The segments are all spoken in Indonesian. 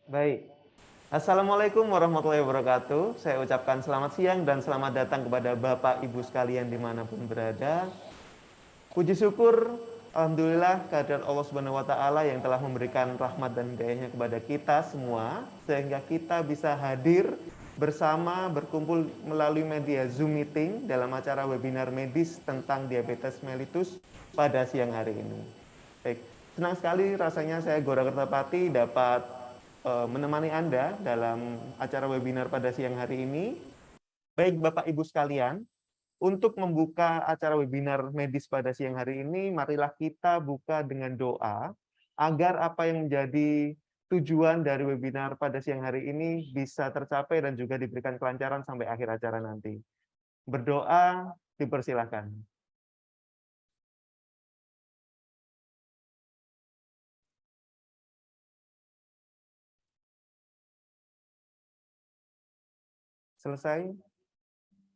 Baik. Assalamualaikum warahmatullahi wabarakatuh. Saya ucapkan selamat siang dan selamat datang kepada Bapak Ibu sekalian dimanapun berada. Puji syukur, Alhamdulillah kehadirat Allah Subhanahu wa Ta'ala yang telah memberikan rahmat dan hidayahnya kepada kita semua, sehingga kita bisa hadir bersama berkumpul melalui media Zoom meeting dalam acara webinar medis tentang diabetes mellitus pada siang hari ini. Baik, senang sekali rasanya saya Gora Kertapati dapat menemani Anda dalam acara webinar pada siang hari ini. Baik Bapak Ibu sekalian, untuk membuka acara webinar medis pada siang hari ini, marilah kita buka dengan doa agar apa yang menjadi tujuan dari webinar pada siang hari ini bisa tercapai dan juga diberikan kelancaran sampai akhir acara nanti. Berdoa, dipersilahkan. Selesai?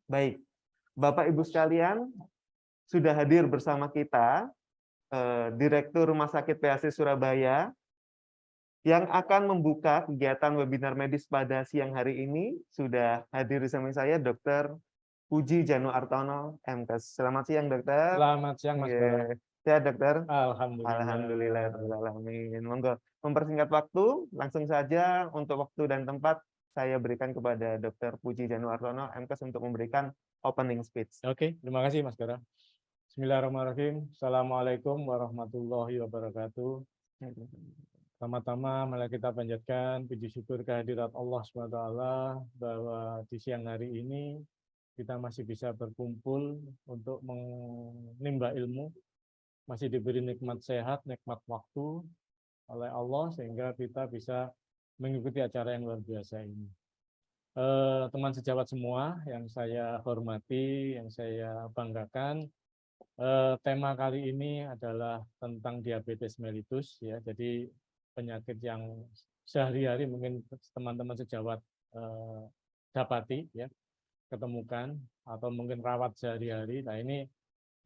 Baik. Bapak Ibu sekalian, sudah hadir bersama kita Direktur Rumah Sakit PHC Surabaya yang akan membuka kegiatan webinar medis pada siang hari ini. Sudah hadir di samping saya Dr. Puji Janu Artono, MKes. Selamat siang, Dokter. Selamat siang, Mas Bara. Sehat, Dokter? Alhamdulillah. Alhamdulillah. Monggo, mempersingkat waktu, langsung saja untuk waktu dan tempat saya berikan kepada Dr. Puji Janu Artono, MKes, untuk memberikan opening speech. Oke, terima kasih, Mas Bara. Bismillahirrahmanirrahim. Assalamualaikum warahmatullahi wabarakatuh. Pertama-tama malah kita panjatkan puji syukur kehadirat Allah SWT bahwa di siang hari ini kita masih bisa berkumpul untuk menimba ilmu, masih diberi nikmat sehat, nikmat waktu oleh Allah sehingga kita bisa mengikuti acara yang luar biasa ini. Teman sejawat semua yang saya hormati, yang saya banggakan, tema kali ini adalah tentang diabetes mellitus, ya. Jadi penyakit yang sehari-hari mungkin teman-teman sejawat dapati, ya, ketemukan atau mungkin rawat sehari-hari. Nah, ini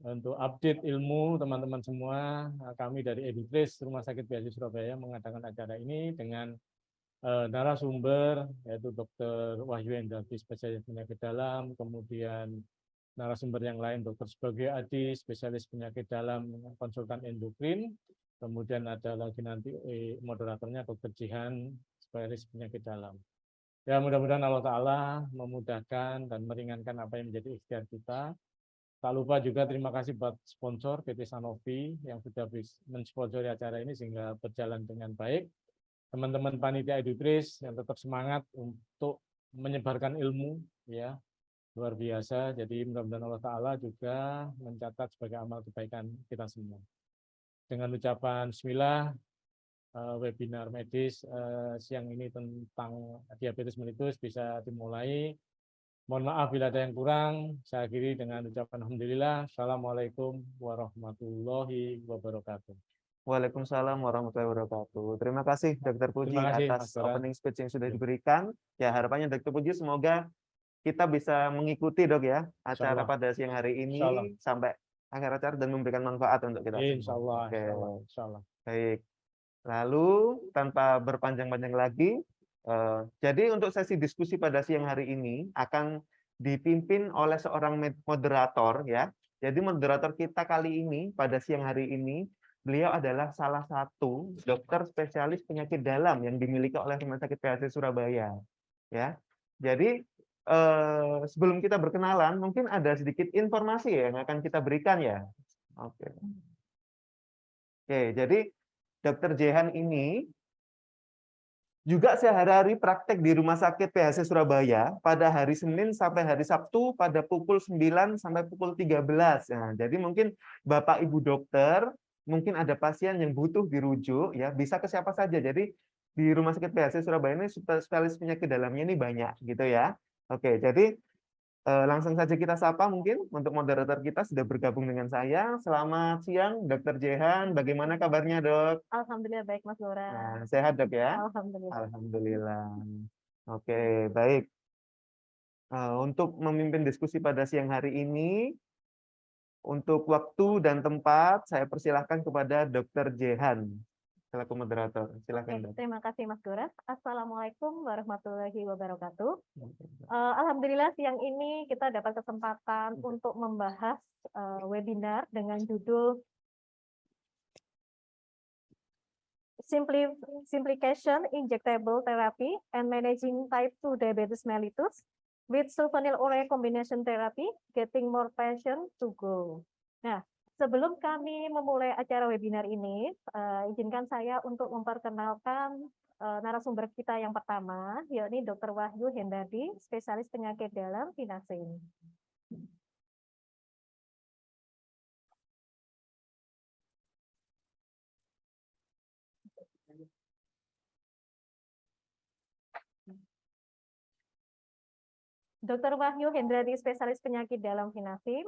untuk update ilmu teman-teman semua, kami dari Edutris Rumah Sakit PHC Surabaya mengadakan acara ini dengan narasumber yaitu Dr. Wahyu Endardi, spesialis penyakit dalam, kemudian narasumber yang lain Dr. Sebagai Adi, spesialis penyakit dalam, konsultan endokrin, kemudian ada lagi nanti moderatornya Dr. Jihan, spesialis penyakit dalam. Ya, mudah-mudahan Allah Ta'ala memudahkan dan meringankan apa yang menjadi ikhtiar kita. Tak lupa juga terima kasih buat sponsor PT Sanofi yang sudah mensponsori acara ini sehingga berjalan dengan baik. Teman-teman panitia Edutris yang tetap semangat untuk menyebarkan ilmu, ya, luar biasa. Jadi mudah-mudahan Allah Ta'ala juga mencatat sebagai amal kebaikan kita semua. Dengan ucapan bismillah, webinar medis siang ini tentang diabetes mellitus bisa dimulai. Mohon maaf bila ada yang kurang. Saya akhiri dengan ucapan alhamdulillah. Assalamualaikum warahmatullahi wabarakatuh. Waalaikumsalam warahmatullahi wabarakatuh. Terima kasih Dr. Puji Terima kasih, atas Mas Bara. opening speech yang sudah diberikan. Ya, harapannya Dr. Puji semoga kita bisa mengikuti, Dok, ya, acara pada siang hari ini sampai akhir acara dan memberikan manfaat untuk kita semua. Insya Allah. Oke. Insya Allah. Baik. Lalu tanpa berpanjang-panjang lagi, jadi untuk sesi diskusi pada siang hari ini akan dipimpin oleh seorang moderator, ya. Jadi moderator kita kali ini pada siang hari ini, beliau adalah salah satu dokter spesialis penyakit dalam yang dimiliki oleh Rumah Sakit PHC Surabaya, ya. Jadi sebelum kita berkenalan, mungkin ada sedikit informasi ya yang akan kita berikan, ya. Oke. Oke, jadi Dr. Jehan ini juga sehari-hari praktek di Rumah Sakit PHC Surabaya pada hari Senin sampai hari Sabtu pada pukul 9 sampai pukul 13. Nah, jadi mungkin Bapak Ibu dokter, mungkin ada pasien yang butuh dirujuk, ya, bisa ke siapa saja. Jadi di Rumah Sakit PHC Surabaya ini spesialis penyakit dalamnya ini banyak gitu ya. Oke, jadi langsung saja kita sapa mungkin untuk moderator kita sudah bergabung dengan saya. Selamat siang, Dr. Jehan. Bagaimana kabarnya, Dok? Alhamdulillah baik, Mas Lora. Nah, sehat, Dok, ya? Alhamdulillah. Alhamdulillah. Oke, baik. Untuk memimpin diskusi pada siang hari ini, untuk waktu dan tempat, saya persilahkan kepada Dr. Jehan. selaku moderator. Silakan, Dok. Terima kasih Mas Goras. Assalamualaikum warahmatullahi wabarakatuh. Alhamdulillah siang ini kita dapat kesempatan untuk membahas webinar dengan judul Simplification Injectable Therapy and Managing Type 2 Diabetes Mellitus with sulfonylurea Combination Therapy, Getting More Patients to Go. Nah, sebelum kami memulai acara webinar ini, izinkan saya untuk memperkenalkan narasumber kita yang pertama, yakni Dr. Wahyu Hendardi, spesialis penyakit dalam Vinasim. Dr. Wahyu Hendradi, spesialis penyakit dalam Vinasim,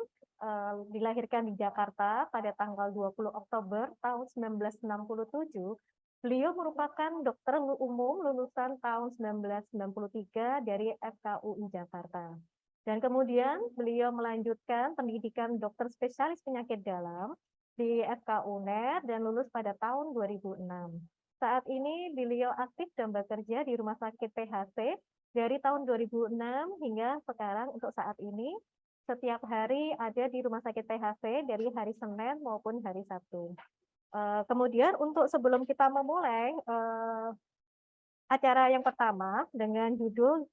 dilahirkan di Jakarta pada tanggal 20 Oktober tahun 1967. Beliau merupakan dokter umum lulusan tahun 1993 dari FKUI Jakarta. Dan kemudian beliau melanjutkan pendidikan dokter spesialis penyakit dalam di FKUNER dan lulus pada tahun 2006. Saat ini beliau aktif dan bekerja di Rumah Sakit PHC dari tahun 2006 hingga sekarang untuk saat ini, setiap hari ada di Rumah Sakit PHC dari hari Senin maupun hari Sabtu. Kemudian untuk sebelum kita memulai acara yang pertama dengan judul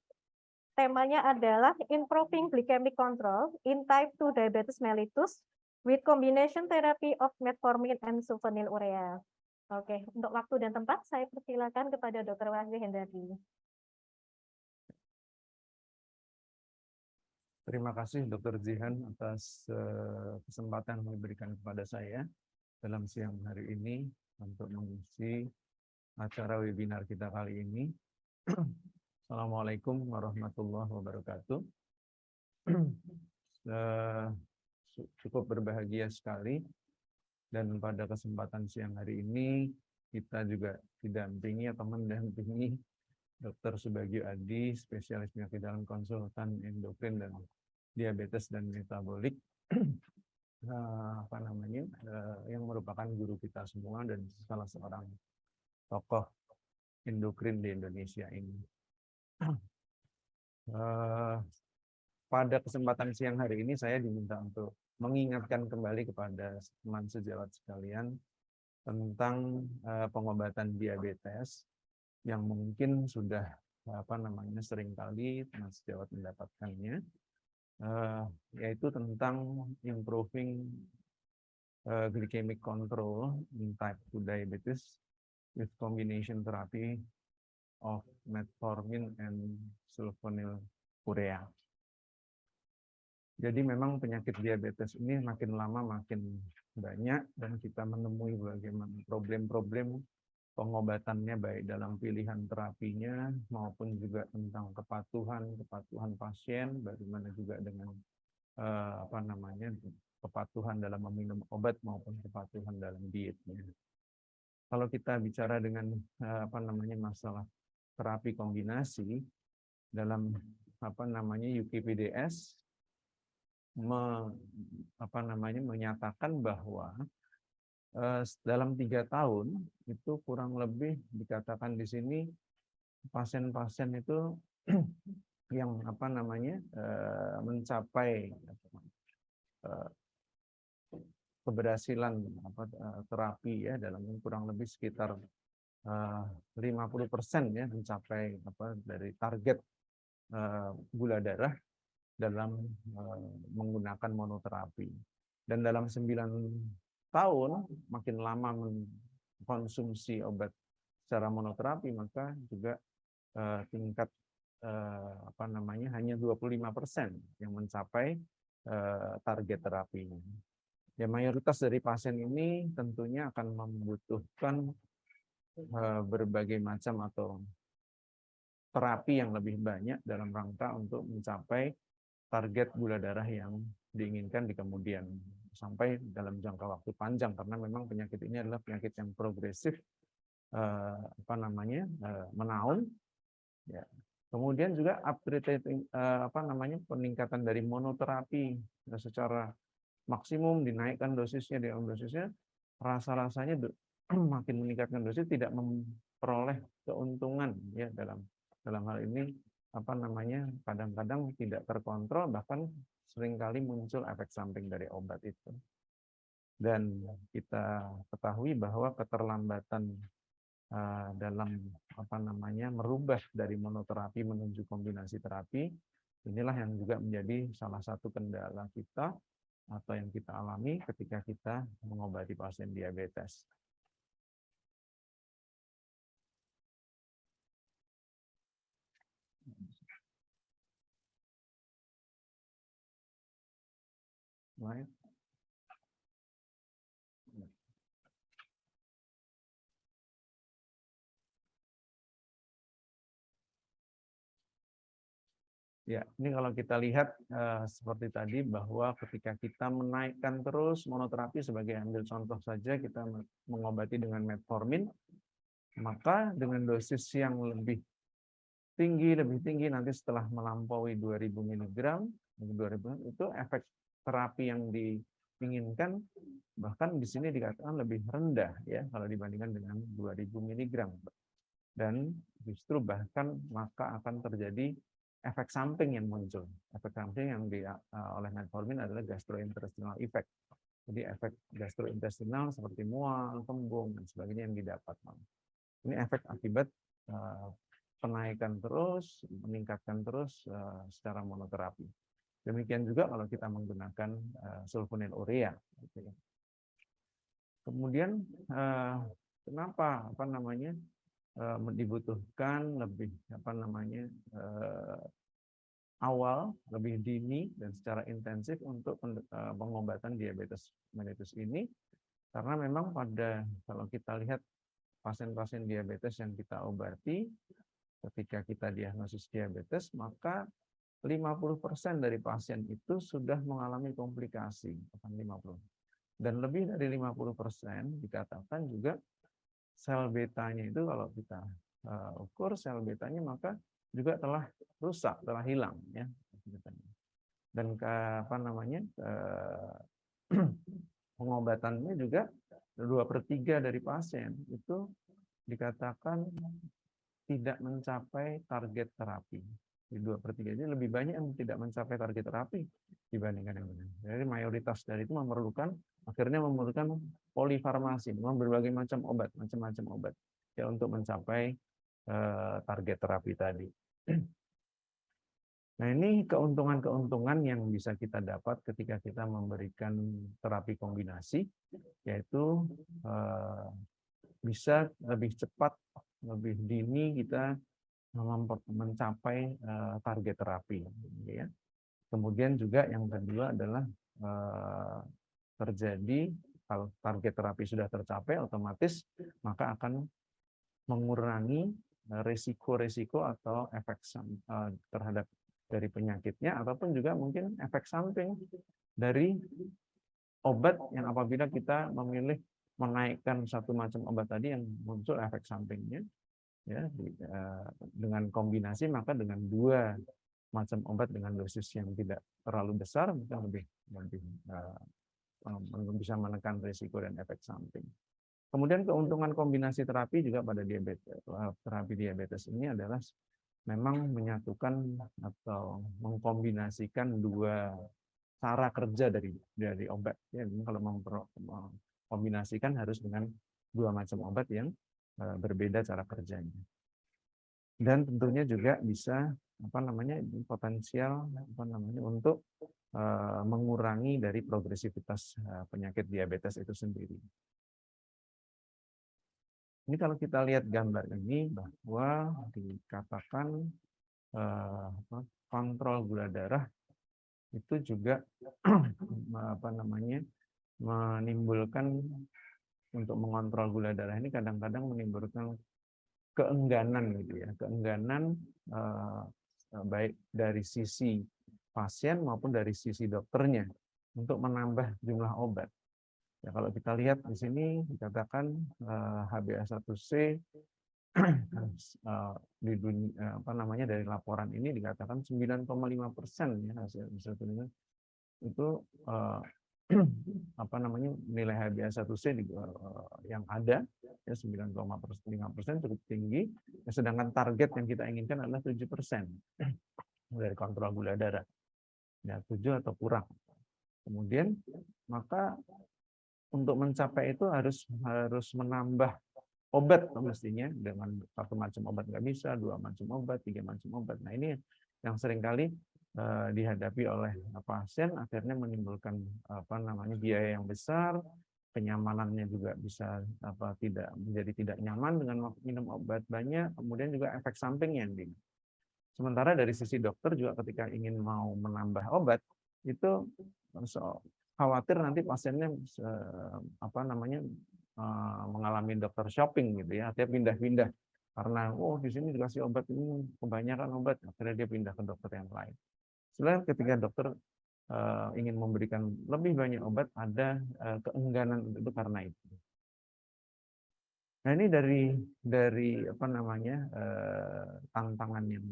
temanya adalah Improving Glycemic Control in Type 2 Diabetes Mellitus with Combination Therapy of Metformin and Sulfonylurea. Oke, untuk waktu dan tempat saya persilakan kepada Dr. Wahyu Hendardi. Terima kasih Dr. Zihan atas kesempatan yang diberikan kepada saya dalam siang hari ini untuk mengisi acara webinar kita kali ini. Assalamualaikum warahmatullahi wabarakatuh. Cukup berbahagia sekali dan pada kesempatan siang hari ini kita juga didampingi atau mendampingi Dr. Subagio Adi, spesialis penyakit dalam, konsultan endokrin dan diabetes dan metabolik, yang merupakan guru kita semua dan salah seorang tokoh endokrin di Indonesia ini. Pada kesempatan siang hari ini saya diminta untuk mengingatkan kembali kepada teman sejawat sekalian tentang pengobatan diabetes yang mungkin sudah seringkali teman sejawat mendapatkannya, yaitu tentang improving glycemic control in type 2 diabetes with combination therapy of metformin and sulfonylurea. Jadi memang penyakit diabetes ini makin lama makin banyak dan kita menemui bagaimana problem-problem pengobatannya baik dalam pilihan terapinya maupun juga tentang kepatuhan pasien, bagaimana juga dengan kepatuhan dalam meminum obat maupun kepatuhan dalam dietnya. Kalau kita bicara dengan masalah terapi kombinasi dalam UKPDS menyatakan bahwa dalam 3 tahun itu kurang lebih dikatakan di sini pasien-pasien itu yang mencapai keberhasilan terapi ya dalam kurang lebih sekitar 50% ya mencapai dari target gula darah dalam menggunakan monoterapi. Dan dalam 9 tahun makin lama mengkonsumsi obat secara monoterapi maka juga tingkat hanya 25% yang mencapai target terapinya. Ya mayoritas dari pasien ini tentunya akan membutuhkan berbagai macam atau terapi yang lebih banyak dalam rangka untuk mencapai target gula darah yang diinginkan di kemudian sampai dalam jangka waktu panjang karena memang penyakit ini adalah penyakit yang progresif menaun ya. Kemudian juga peningkatan dari monoterapi secara maksimum dinaikkan dosisnya rasa-rasanya makin meningkatkan dosis tidak memperoleh keuntungan ya dalam hal ini apa namanya kadang-kadang tidak terkontrol, bahkan seringkali muncul efek samping dari obat itu. Dan kita ketahui bahwa keterlambatan dalam apa namanya merubah dari monoterapi menuju kombinasi terapi, inilah yang juga menjadi salah satu kendala kita atau yang kita alami ketika kita mengobati pasien diabetes. Right. Ya, ini kalau kita lihat seperti tadi bahwa ketika kita menaikkan terus monoterapi, sebagai ambil contoh saja kita mengobati dengan metformin, maka dengan dosis yang lebih tinggi nanti setelah melampaui 2000 mg, itu efek terapi yang diinginkan bahkan di sini dikatakan lebih rendah ya kalau dibandingkan dengan 2000 mg. Dan justru bahkan maka akan terjadi efek samping yang muncul. Efek samping yang oleh metformin adalah gastrointestinal effect. Jadi efek gastrointestinal seperti mual, kembung, dan sebagainya yang didapat. Ini efek akibat penaikan terus, meningkatkan terus secara monoterapi. Demikian juga kalau kita menggunakan sulfonylurea. Kemudian kenapa dibutuhkan lebih awal, lebih dini dan secara intensif untuk pengobatan diabetes mellitus ini, karena memang kalau kita lihat pasien-pasien diabetes yang kita obati, ketika kita diagnosis diabetes, maka 50% dari pasien itu sudah mengalami komplikasi, 50. Dan lebih dari 50% dikatakan juga sel betanya itu kalau kita ukur sel betanya maka juga telah rusak, telah hilang ya. Dan pengobatannya juga 2/3 dari pasien itu dikatakan tidak mencapai target terapi. Di 2/3 ini lebih banyak yang tidak mencapai target terapi dibandingkan yang lain. Jadi mayoritas dari itu akhirnya memerlukan polifarmasi, berbagai macam obat ya untuk mencapai target terapi tadi. Nah, ini keuntungan-keuntungan yang bisa kita dapat ketika kita memberikan terapi kombinasi, yaitu bisa lebih cepat, lebih dini kita mencapai target terapi. Ya. Kemudian juga yang kedua adalah terjadi kalau target terapi sudah tercapai, otomatis maka akan mengurangi resiko-resiko atau efek terhadap dari penyakitnya, ataupun juga mungkin efek samping dari obat yang apabila kita memilih menaikkan satu macam obat tadi yang muncul efek sampingnya ya dengan kombinasi, maka dengan 2 macam obat dengan dosis yang tidak terlalu besar maka lebih bisa menekan risiko dan efek samping. Kemudian keuntungan kombinasi terapi juga pada terapi diabetes ini adalah memang menyatukan atau mengkombinasikan 2 cara kerja dari obat. Ya, kalau mengkombinasikan harus dengan 2 macam obat yang berbeda cara kerjanya. Dan tentunya juga bisa potensial untuk mengurangi dari progresivitas penyakit diabetes itu sendiri. Ini kalau kita lihat gambar ini bahwa dikatakan kontrol gula darah itu juga menimbulkan, untuk mengontrol gula darah ini kadang-kadang menimbulkan keengganan gitu ya, keengganan baik dari sisi pasien maupun dari sisi dokternya untuk menambah jumlah obat. Ya, kalau kita lihat di sini dikatakan HbA1c di dunia, dari laporan ini dikatakan 9,5% ya hasil penelitian itu apa namanya nilai HbA1c yang ada ya 9,5% cukup tinggi, sedangkan target yang kita inginkan adalah 7% dari kontrol gula darah, ya 7 atau kurang. Kemudian maka untuk mencapai itu harus menambah obat mestinya, dengan satu macam obat nggak bisa, 2 macam obat, 3 macam obat. Nah ini yang seringkali dihadapi oleh pasien, akhirnya menimbulkan biaya yang besar, kenyamanannya juga bisa menjadi tidak nyaman dengan minum obat banyak, kemudian juga efek sampingnya. Sementara dari sisi dokter juga ketika ingin mau menambah obat itu khawatir nanti pasiennya mengalami dokter shopping gitu ya, artinya pindah-pindah karena di sini dikasih obat ini kebanyakan obat, akhirnya dia pindah ke dokter yang lain. Sebenarnya ketika dokter ingin memberikan lebih banyak obat, ada keengganan untuk itu karena itu. Nah ini dari tantangan yang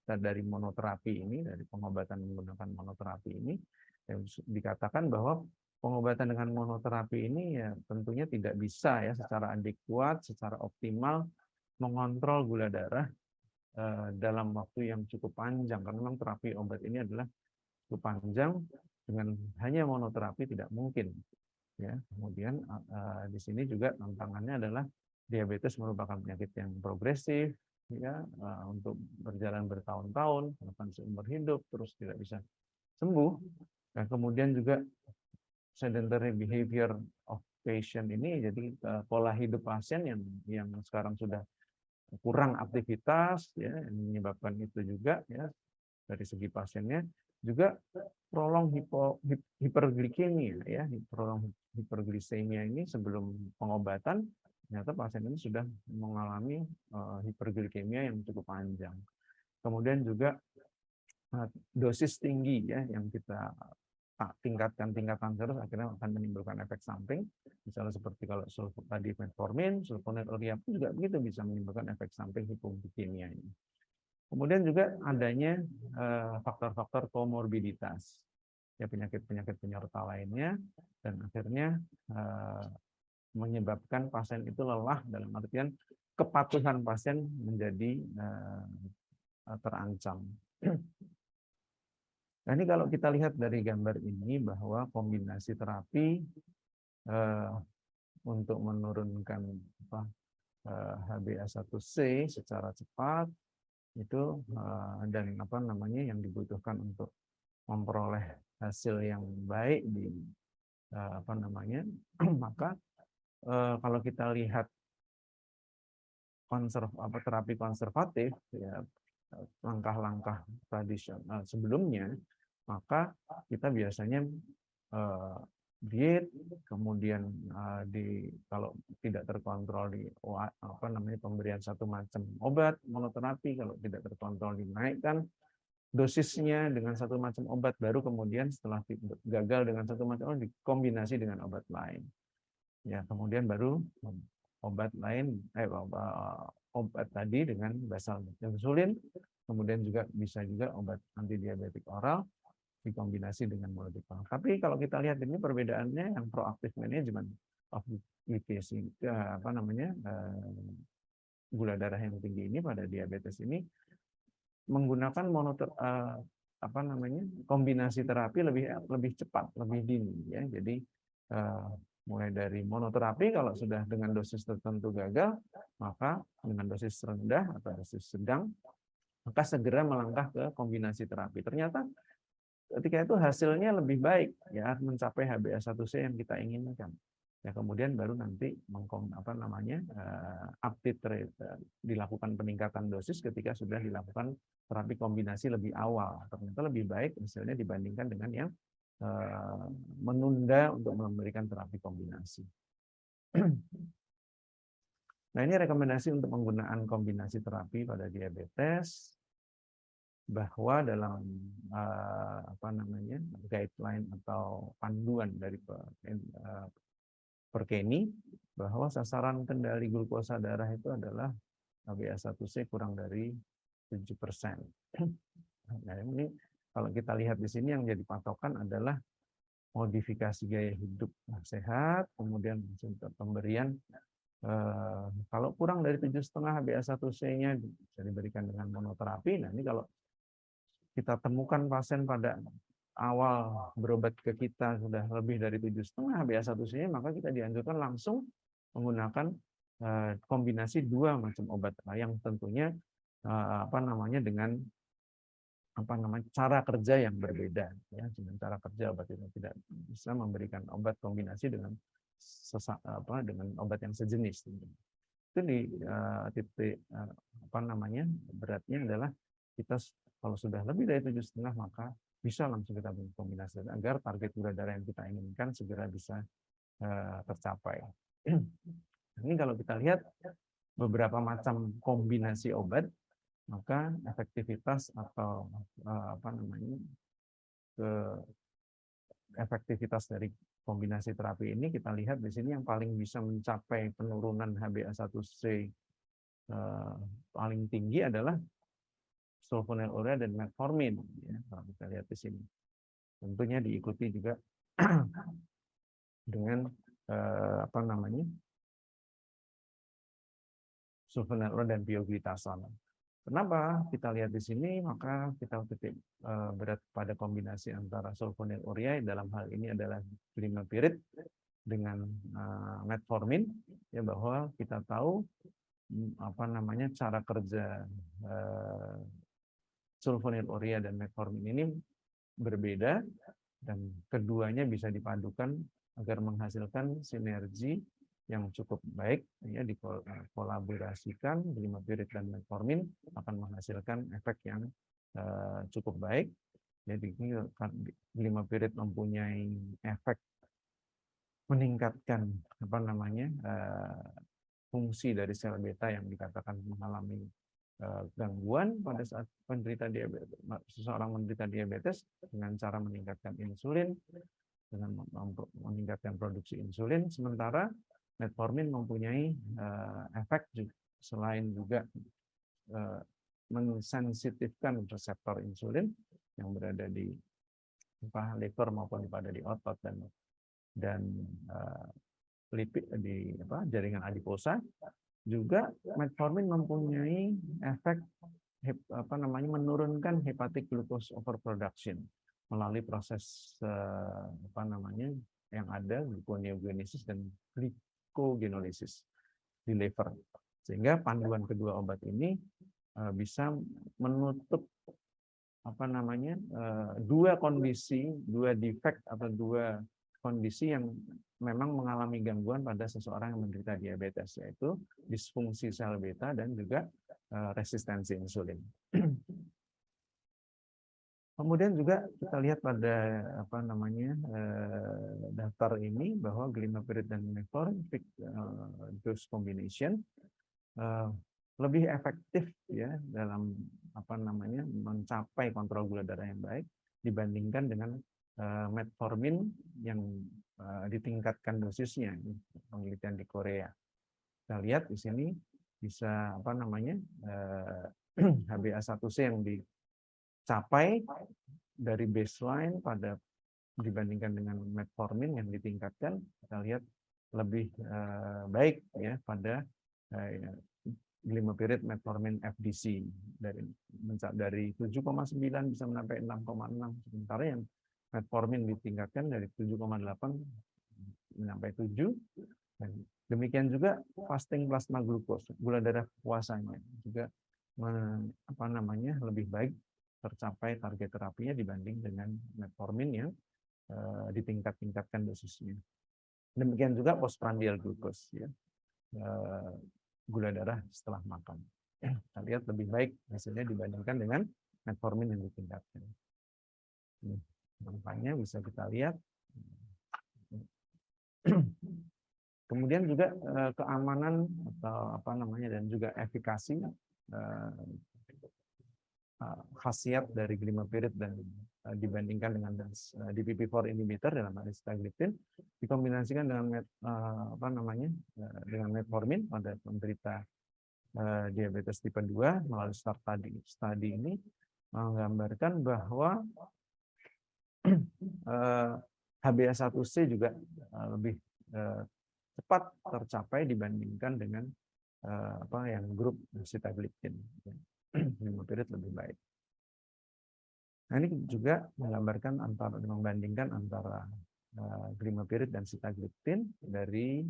dari monoterapi ini, dari pengobatan menggunakan monoterapi ini, yang dikatakan bahwa pengobatan dengan monoterapi ini ya tentunya tidak bisa ya secara adekuat, secara optimal mengontrol gula darah dalam waktu yang cukup panjang, karena memang terapi obat ini adalah cukup panjang, dengan hanya monoterapi tidak mungkin. Ya, kemudian di sini juga tantangannya adalah diabetes merupakan penyakit yang progresif, ya, untuk berjalan bertahun-tahun, bahkan seumur hidup, terus tidak bisa sembuh. Dan kemudian juga sedentary behavior of patient ini, jadi pola hidup pasien yang sekarang sudah kurang aktivitas, ya, yang menyebabkan itu juga ya dari segi pasiennya, juga prolong hiperglikemia ya, prolong hiperglisemia ini sebelum pengobatan ternyata pasien ini sudah mengalami hiperglikemia yang cukup panjang. Kemudian juga dosis tinggi ya yang kita tingkatkan terus akhirnya akan menimbulkan efek samping, misalnya seperti kalau tadi metformin, sulfonylurea pun juga begitu, bisa menimbulkan efek samping hipoglikemia ini. Kemudian juga adanya faktor-faktor komorbiditas, ya penyakit-penyakit penyerta lainnya, dan akhirnya menyebabkan pasien itu lelah, dalam artian kepatuhan pasien menjadi terancam. Nah ini kalau kita lihat dari gambar ini bahwa kombinasi terapi untuk menurunkan HbA1c secara cepat itu dan yang dibutuhkan untuk memperoleh hasil yang baik di maka kalau kita lihat terapi konservatif ya, langkah-langkah tradisional sebelumnya, maka kita biasanya diet, kemudian kalau tidak terkontrol pemberian satu macam obat monoterapi, kalau tidak terkontrol dinaikkan dosisnya dengan satu macam obat, baru kemudian setelah gagal dengan satu macam obat dikombinasi dengan obat lain. Ya, kemudian baru obat tadi dengan basal insulin, kemudian juga bisa juga obat antidiabetik oral dikombinasi dengan molekul. Tapi kalau kita lihat ini perbedaannya, yang proaktif manajemen of glycemic gula darah yang tinggi ini pada diabetes ini menggunakan kombinasi terapi lebih cepat, lebih dini ya. Jadi mulai dari monoterapi kalau sudah dengan dosis tertentu gagal, maka dengan dosis rendah atau dosis sedang, maka segera melangkah ke kombinasi terapi. Ternyata ketika itu hasilnya lebih baik ya, mencapai HbA1c yang kita inginkan. Ya kemudian baru nanti dilakukan peningkatan dosis ketika sudah dilakukan terapi kombinasi lebih awal. Ternyata lebih baik hasilnya dibandingkan dengan yang menunda untuk memberikan terapi kombinasi. Nah ini rekomendasi untuk penggunaan kombinasi terapi pada diabetes, bahwa dalam guideline atau panduan dari Perkeni, bahwa sasaran kendali glukosa darah itu adalah HbA1c kurang dari 7%. Nah ini kalau kita lihat di sini yang jadi patokan adalah modifikasi gaya hidup sehat, kemudian pemberian kalau kurang dari 7,5 HbA1c-nya bisa diberikan dengan monoterapi. Nah ini kalau kita temukan pasien pada awal berobat ke kita sudah lebih dari 7,5 HbA1c-nya, maka kita dianjurkan langsung menggunakan kombinasi dua macam obat yang tentunya dengan cara kerja yang berbeda, ya. Dengan cara kerja obat itu tidak bisa memberikan obat kombinasi dengan dengan obat yang sejenis. Itu di titik beratnya adalah kita kalau sudah lebih dari 7,5 maka bisa langsung kita kombinasi agar target gula darah yang kita inginkan segera bisa tercapai. Ini kalau kita lihat beberapa macam kombinasi obat, maka efektivitas atau efektivitas dari kombinasi terapi ini kita lihat di sini yang paling bisa mencapai penurunan HbA1c paling tinggi adalah sulfonylurea dan metformin, ya, kalau kita lihat di sini. Tentunya diikuti juga dengan sulfonylurea dan pioglitazone. Kenapa kita lihat di sini? Maka kita titik berat pada kombinasi antara sulfonylurea dalam hal ini adalah glimepiride dengan metformin, ya, bahwa kita tahu cara kerja sulfonylurea dan metformin ini berbeda dan keduanya bisa dipadukan agar menghasilkan sinergi yang cukup baik, ya, dikolaborasikan glimepiride dan metformin akan menghasilkan efek yang cukup baik. Jadi glimepiride mempunyai efek meningkatkan fungsi dari sel beta yang dikatakan mengalami gangguan pada saat seseorang menderita diabetes dengan cara meningkatkan insulin, dengan meningkatkan produksi insulin, sementara metformin mempunyai efek selain juga mensensitifkan reseptor insulin yang berada di liver maupun pada di otot dan lipid di jaringan adiposa. Juga metformin mempunyai efek menurunkan hepatic glucose overproduction melalui proses yang ada gluconeogenesis dan glycogenolisis di liver, sehingga panduan kedua obat ini bisa menutup dua kondisi, dua defect atau dua kondisi yang memang mengalami gangguan pada seseorang yang menderita diabetes, yaitu disfungsi sel beta dan juga resistensi insulin. Kemudian juga kita lihat pada daftar ini bahwa glimepiride dan metformin dose combination lebih efektif, ya, dalam mencapai kontrol gula darah yang baik dibandingkan dengan metformin yang ditingkatkan dosisnya, penelitian di Korea. Kita lihat di sini bisa HbA1c yang dicapai dari baseline dibandingkan dengan metformin yang ditingkatkan, kita lihat lebih baik, ya, pada glimepiride metformin FDC dari 7,9 bisa sampai 6,6, sementara yang metformin ditingkatkan dari 7,8 sampai 7. Dan demikian juga fasting plasma glucose, gula darah puasanya juga lebih baik tercapai target terapinya dibanding dengan metformin yang ditingkatkan dosisnya. Demikian juga postprandial glucose, ya, gula darah setelah makan. Kita lihat lebih baik hasilnya dibandingkan dengan metformin yang ditingkatkan. Nampaknya bisa kita lihat. Kemudian juga keamanan atau dan juga efikasi khasiat dari glimepiride dan dibandingkan dengan DPP-4 inhibitor dalam hal sitagliptin dikombinasikan dengan dengan metformin pada penderita diabetes tipe 2 melalui studi ini menggambarkan bahwa HbA1c juga lebih cepat tercapai dibandingkan dengan yang grup sitagliptin. Glimepiride lebih baik. Nah, ini juga membandingkan antara glimepiride dan sitagliptin dari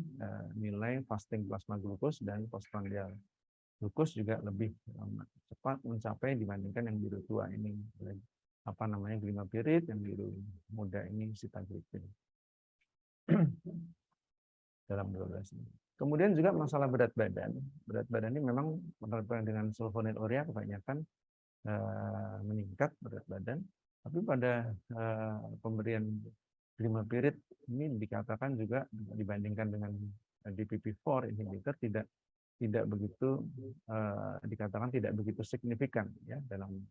nilai fasting plasma glukos dan postprandial glukos juga lebih cepat mencapai dibandingkan yang biru tua ini, glimepiride, yang biru muda ini sitagliptin. Dalam 12 ini. Kemudian juga masalah berat badan. Berat badan ini memang dengan sulfonylurea kebanyakan meningkat berat badan. Tapi pada pemberian glimepiride ini dikatakan juga dibandingkan dengan DPP-4 inhibitor tidak begitu dikatakan tidak begitu signifikan ya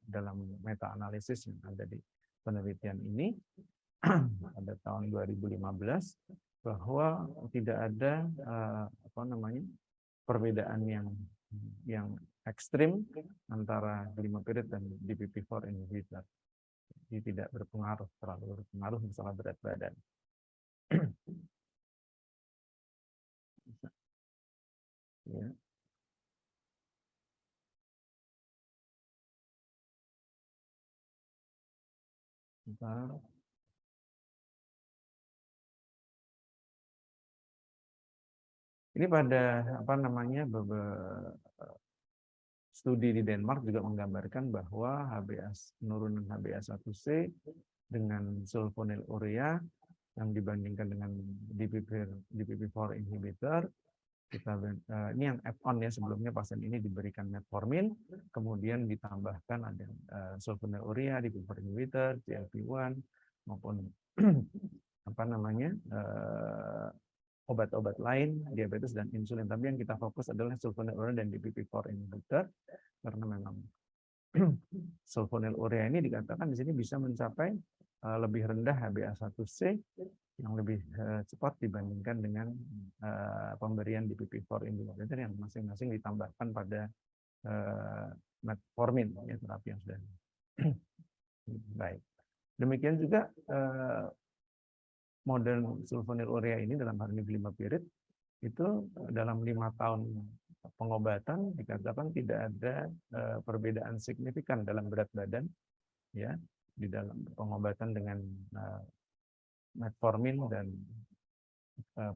dalam meta analisis yang ada di penelitian ini pada tahun 2015, bahwa tidak ada perbedaan yang ekstrim antara glimepiride dan DPP-4 inhibitor. Jadi tidak terlalu berpengaruh masalah berat badan. Ya. Bentar. Ini pada studi di Denmark juga menggambarkan bahwa penurunan HbA1c dengan sulfonylurea yang dibandingkan dengan DPP-4 inhibitor, ini yang add-on ya, sebelumnya pasien ini diberikan metformin, kemudian ditambahkan ada sulfonylurea, DPP-4 inhibitor, GLP-1 maupun obat-obat lain, diabetes dan insulin. Tapi yang kita fokus adalah sulfonylurea dan DPP-4 inhibitor, karena memang sulfonylurea ini dikatakan di sini bisa mencapai lebih rendah HbA1c yang lebih cepat dibandingkan dengan pemberian DPP-4 inhibitor yang masing-masing ditambahkan pada metformin, ya, terapi yang sudah baik. Demikian juga model sulfonylurea ini dalam hal ini glimepiride itu dalam 5 tahun pengobatan dikatakan tidak ada perbedaan signifikan dalam berat badan ya di dalam pengobatan dengan metformin dan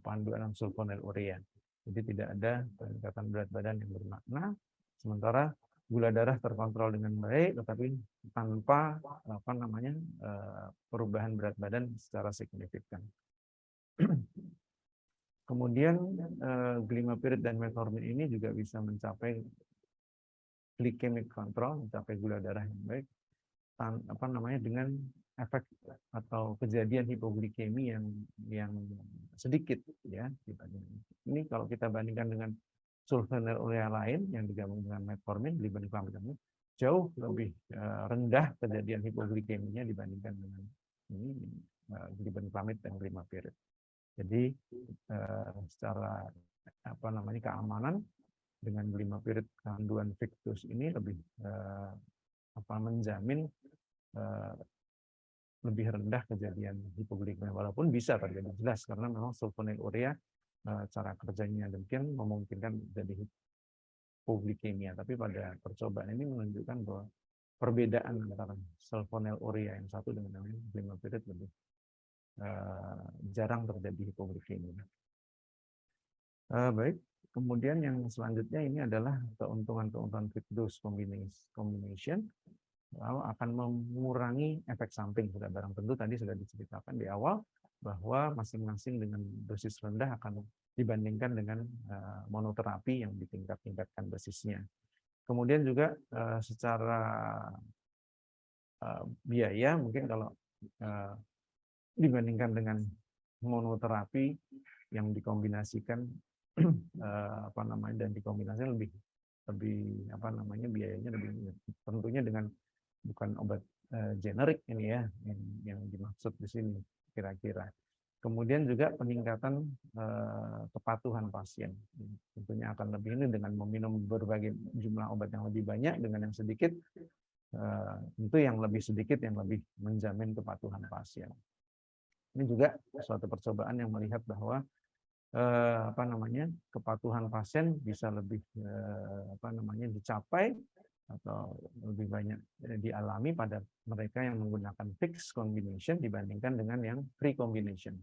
panduan sulfonylurea. Jadi tidak ada peningkatan berat badan yang bermakna, sementara gula darah terkontrol dengan baik, tetapi tanpa perubahan berat badan secara signifikan. Kemudian glimepiride dan metformin ini juga bisa mencapai glycemic control, mencapai gula darah yang baik, dengan efek atau kejadian hipoglikemi yang sedikit ya. Ini kalau kita bandingkan dengan sulfonylurea lain yang digabung dengan metformin, glibenclamid, jauh lebih rendah kejadian hipoglikeminya dibandingkan dengan glibenclamid dan glimepiride. Jadi secara keamanan dengan glimepiride kandungan Victus ini lebih menjamin lebih rendah kejadian hipoglikemia, walaupun bisa terjadi jelas karena memang sulfonylurea cara kerjanya demikian memungkinkan jadi hipoglikemia. Tapi pada percobaan ini menunjukkan bahwa perbedaan antara sulfonylurea yang satu dengan yang lain, glimepiride, lebih jarang terjadi hipoglikemia. Baik, kemudian yang selanjutnya ini adalah keuntungan fixed dose combination akan mengurangi efek samping. Sudah barang tentu tadi sudah diceritakan di awal bahwa masing-masing dengan dosis rendah akan dibandingkan dengan monoterapi yang ditingkatkan dosisnya. Kemudian juga secara biaya mungkin kalau dibandingkan dengan monoterapi yang dikombinasikan dan dikombinasikan lebih biayanya lebih, tentunya dengan bukan obat generik ini ya yang dimaksud di sini kira-kira. Kemudian juga peningkatan kepatuhan pasien. Tentunya akan lebih ini dengan meminum berbagai jumlah obat yang lebih banyak dengan yang sedikit, tentu yang lebih sedikit yang lebih menjamin kepatuhan pasien. Ini juga suatu percobaan yang melihat bahwa kepatuhan pasien bisa lebih dicapai atau lebih banyak dialami pada mereka yang menggunakan fixed combination dibandingkan dengan yang free combination.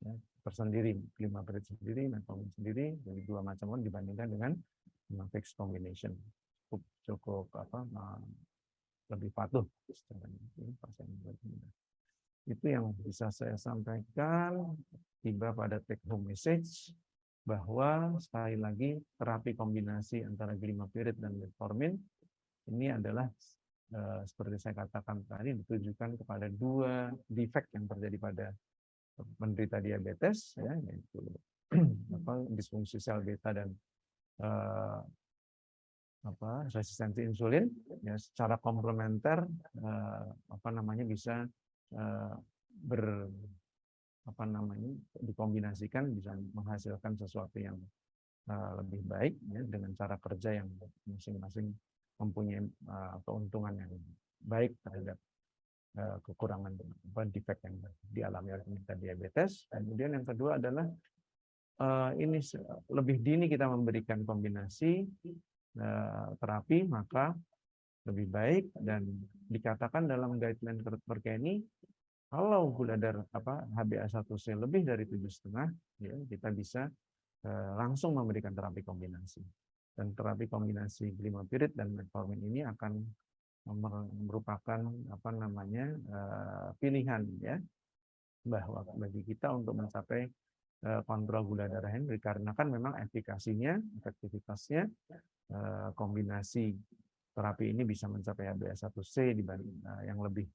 Ya, tersendiri, Glimepiride sendiri, metformin sendiri, jadi dua macam dibandingkan dengan fixed combination. Cukup lebih patuh pasien. Itu yang bisa saya sampaikan. Tiba pada take home message bahwa sekali lagi terapi kombinasi antara Glimepiride dan metformin ini adalah seperti saya katakan tadi ditujukan kepada dua defek yang terjadi pada penderita diabetes, ya, yaitu disfungsi sel beta dan resistensi insulin, ya, secara komplementer bisa dikombinasikan bisa menghasilkan sesuatu yang lebih baik, ya, dengan cara kerja yang masing-masing mempunyai keuntungan yang baik terhadap kekurangan defek yang dialami oleh penderita diabetes. Kemudian yang kedua adalah ini lebih dini kita memberikan kombinasi terapi, maka lebih baik, dan dikatakan dalam guideline Perkeni kalau gula darah HbA1c lebih dari 7,5, ya, kita bisa langsung memberikan terapi kombinasi. Dan terapi kombinasi Glimepiride dan metformin ini akan merupakan pilihan, ya, bahwa bagi kita untuk mencapai kontrol gula darah ini dikarenakan memang efektivitasnya kombinasi terapi ini bisa mencapai HbA1c dibanding yang lebih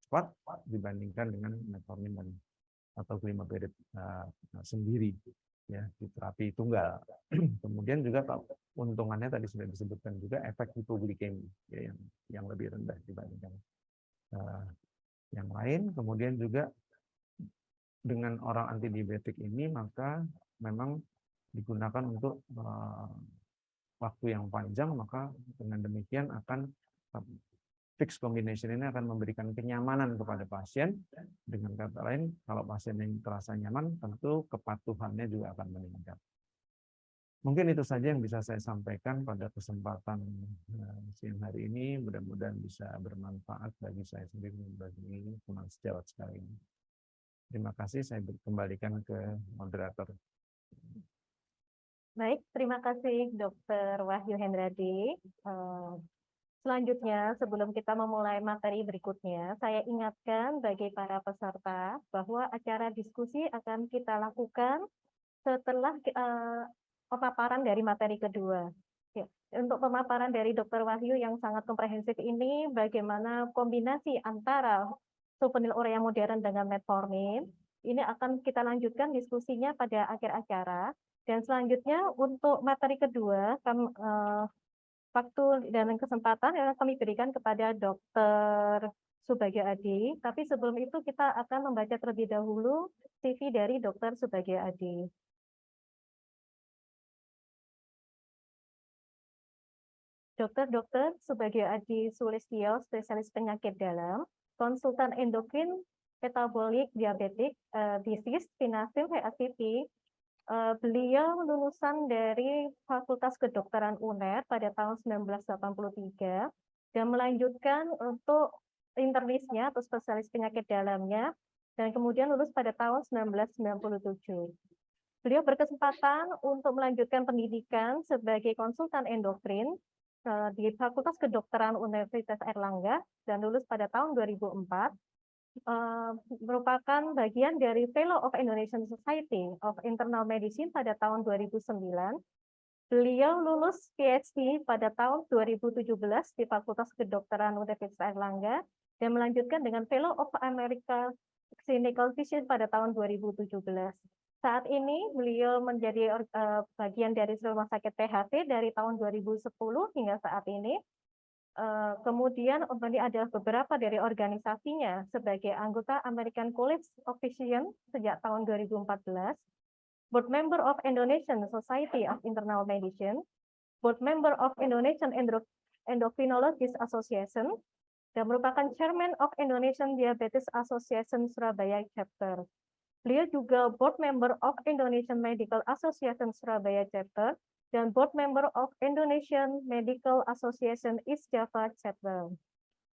cepat dibandingkan dengan metformin atau Glimepiride sendiri, ya, di terapi tunggal. Kemudian juga keuntungannya tadi sudah disebutkan juga efek hipoglikemi, ya, yang lebih rendah dibandingkan yang lain. Kemudian juga dengan orang antidiabetik ini maka memang digunakan untuk waktu yang panjang, maka dengan demikian akan fixed combination ini akan memberikan kenyamanan kepada pasien. Dengan kata lain, kalau pasien yang terasa nyaman, tentu kepatuhannya juga akan meningkat. Mungkin itu saja yang bisa saya sampaikan pada kesempatan siang hari ini. Mudah-mudahan bisa bermanfaat bagi saya sendiri dan bagi teman sejawat sekalian. Terima kasih, saya kembalikan ke moderator. Baik, terima kasih Dr. Wahyu Hendradi. Selanjutnya, sebelum kita memulai materi berikutnya, saya ingatkan bagi para peserta bahwa acara diskusi akan kita lakukan setelah pemaparan dari materi kedua. Ya, untuk pemaparan dari Dr. Wahyu yang sangat komprehensif ini, bagaimana kombinasi antara sulfonylurea modern dengan metformin, ini akan kita lanjutkan diskusinya pada akhir acara. Dan selanjutnya untuk materi kedua, waktu dan kesempatan yang kami berikan kepada Dr. Subagio Adi. Tapi sebelum itu kita akan membaca terlebih dahulu CV dari Dr. Subagio Adi. Dr. Subagio Adi Sulistyo, spesialis penyakit dalam, konsultan endokrin, metabolic, diabetic, disease, Finafim, HACP. Beliau lulusan dari Fakultas Kedokteran UNER pada tahun 1983 dan melanjutkan untuk internisnya atau spesialis penyakit dalamnya dan kemudian lulus pada tahun 1997. Beliau berkesempatan untuk melanjutkan pendidikan sebagai konsultan endokrin di Fakultas Kedokteran Universitas Airlangga dan lulus pada tahun 2004. Merupakan bagian dari Fellow of Indonesian Society of Internal Medicine pada tahun 2009. Beliau lulus PhD pada tahun 2017 di Fakultas Kedokteran Universitas Airlangga dan melanjutkan dengan Fellow of America Clinical Vision pada tahun 2017. Saat ini beliau menjadi bagian dari Rumah Sakit PHT dari tahun 2010 hingga saat ini. Kemudian ini adalah beberapa dari organisasinya sebagai anggota American College of Physicians sejak tahun 2014, board member of Indonesian Society of Internal Medicine, board member of Indonesian Endocrinologists Association, dan merupakan Chairman of Indonesian Diabetes Association Surabaya Chapter. Beliau juga Board Member of Indonesian Medical Association Surabaya Chapter dan Board Member of Indonesian Medical Association East Java Chapter.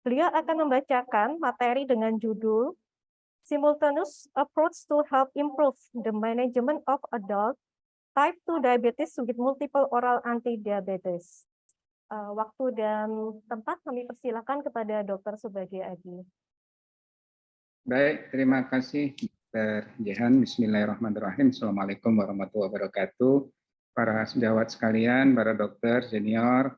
Beliau akan membacakan materi dengan judul Simultaneous Approach to Help Improve the Management of Adult Type 2 Diabetes with Multiple Oral Anti-Diabetes. Waktu dan tempat kami persilakan kepada Dr. Subagio Adi. Baik, terima kasih Dr. Jehan. Bismillahirrahmanirrahim. Assalamualaikum warahmatullahi wabarakatuh. Para sejawat sekalian, para dokter senior,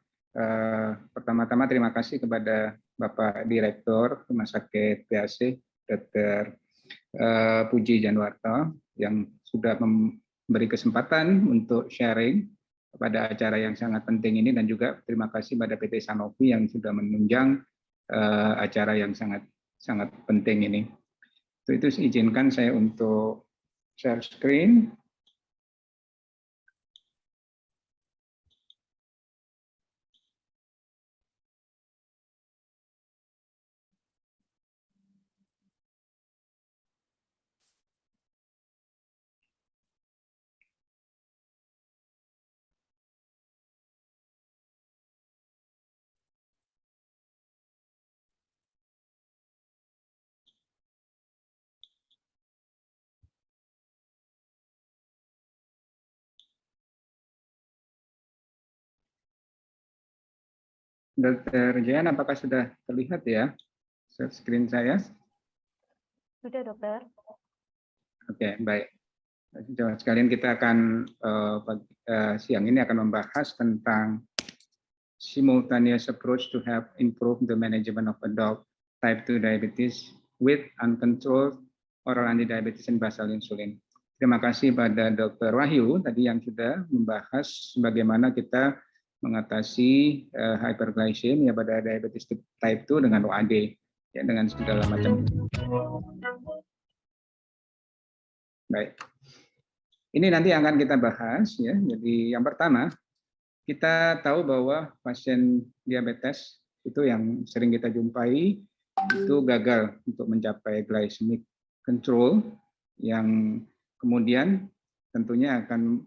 pertama-tama terima kasih kepada Bapak Direktur Rumah Sakit PAC, Dr. Puji Janwarto, yang sudah memberi kesempatan untuk sharing pada acara yang sangat penting ini, dan juga terima kasih pada PT Sanofi yang sudah menunjang acara yang sangat penting ini. Itu izinkan saya untuk share screen. Dr. Jehan, apakah sudah terlihat ya share screen saya? Sudah, dokter. Oke, baik. Sejawat sekalian, kita akan siang ini akan membahas tentang simultaneous approach to help improve the management of adult type 2 diabetes with uncontrolled oral anti-diabetes and basal insulin. Terima kasih pada Dr. Wahyu tadi yang sudah membahas bagaimana kita mengatasi hyperglycemia pada diabetes type 2 dengan OAD, ya, dengan segala macam. Baik. Ini nanti akan kita bahas, ya. Jadi yang pertama, kita tahu bahwa pasien diabetes itu yang sering kita jumpai itu gagal untuk mencapai glycemic control, yang kemudian tentunya akan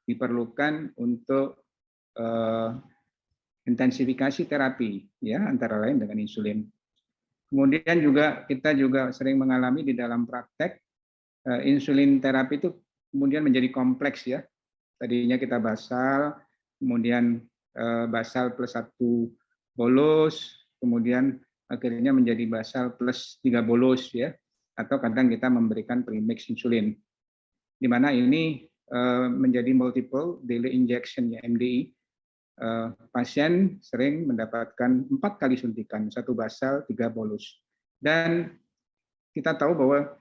diperlukan untuk intensifikasi terapi, ya, antara lain dengan insulin. Kemudian juga kita juga sering mengalami di dalam praktek insulin terapi itu kemudian menjadi kompleks, ya. Tadinya kita basal, kemudian basal plus 1 bolus, kemudian akhirnya menjadi basal plus 3 bolus, ya. Atau kadang kita memberikan premix insulin, di mana ini menjadi multiple daily injection, ya, MDI. Pasien sering mendapatkan 4 kali suntikan, 1 basal, 3 bolus. Dan kita tahu bahwa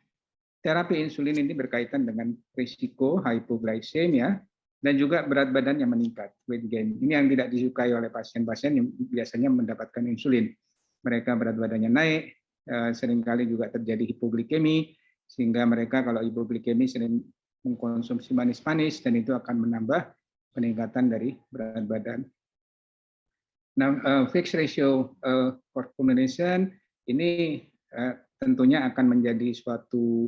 terapi insulin ini berkaitan dengan risiko hypoglycemia dan juga berat badan yang meningkat, weight gain. Ini yang tidak disukai oleh pasien-pasien yang biasanya mendapatkan insulin. Mereka berat badannya naik, seringkali juga terjadi hipoglikemi, sehingga mereka kalau hipoglikemi sering mengkonsumsi manis-manis, dan itu akan menambah peningkatan dari berat badan. Nah, fixed ratio formulation ini tentunya akan menjadi suatu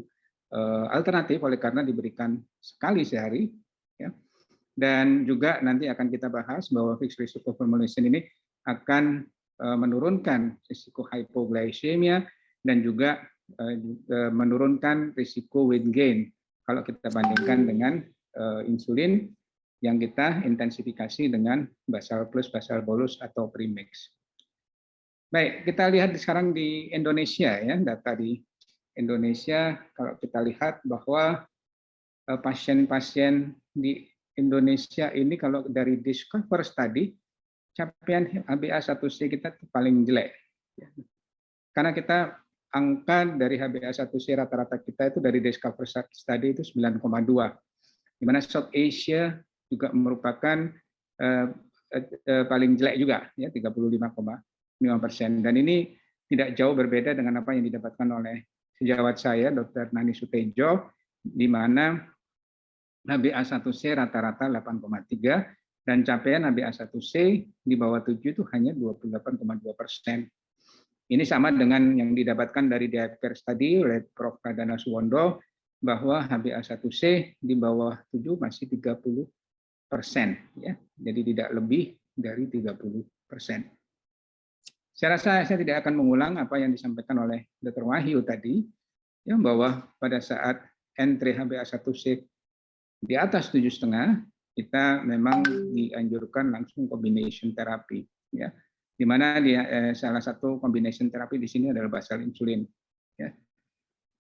alternatif oleh karena diberikan sekali sehari, ya. Dan juga nanti akan kita bahas bahwa fixed ratio formulation ini akan menurunkan risiko hypoglycemia dan juga menurunkan risiko weight gain kalau kita bandingkan dengan insulin yang kita intensifikasi dengan basal plus, basal bolus, atau premix. Baik, kita lihat sekarang di Indonesia, ya, data di Indonesia. Kalau kita lihat bahwa pasien-pasien di Indonesia ini kalau dari Discover Study, capaian HbA1c kita paling jelek. Karena kita angka dari HbA1c rata-rata kita itu dari Discover Study itu 9,2. Di mana South Asia juga merupakan paling jelek juga, ya, 35,5%. Dan ini tidak jauh berbeda dengan apa yang didapatkan oleh sejawat saya, Dr. Nani Sutejo, di mana HbA1c rata-rata 8,3 dan capaian HbA1c di bawah 7 itu hanya 28,2%. Ini sama dengan yang didapatkan dari DFCare Study oleh Prof. Pradana Suwondo, bahwa HbA1c di bawah 7 masih 30%, ya. Jadi tidak lebih dari 30%. Saya rasa saya tidak akan mengulang apa yang disampaikan oleh Dr. Wahyu tadi, ya, bahwa pada saat entry HbA1c di atas 7,5, kita memang dianjurkan langsung combination terapi, ya. Di mana salah satu combination terapi di sini adalah basal insulin, ya.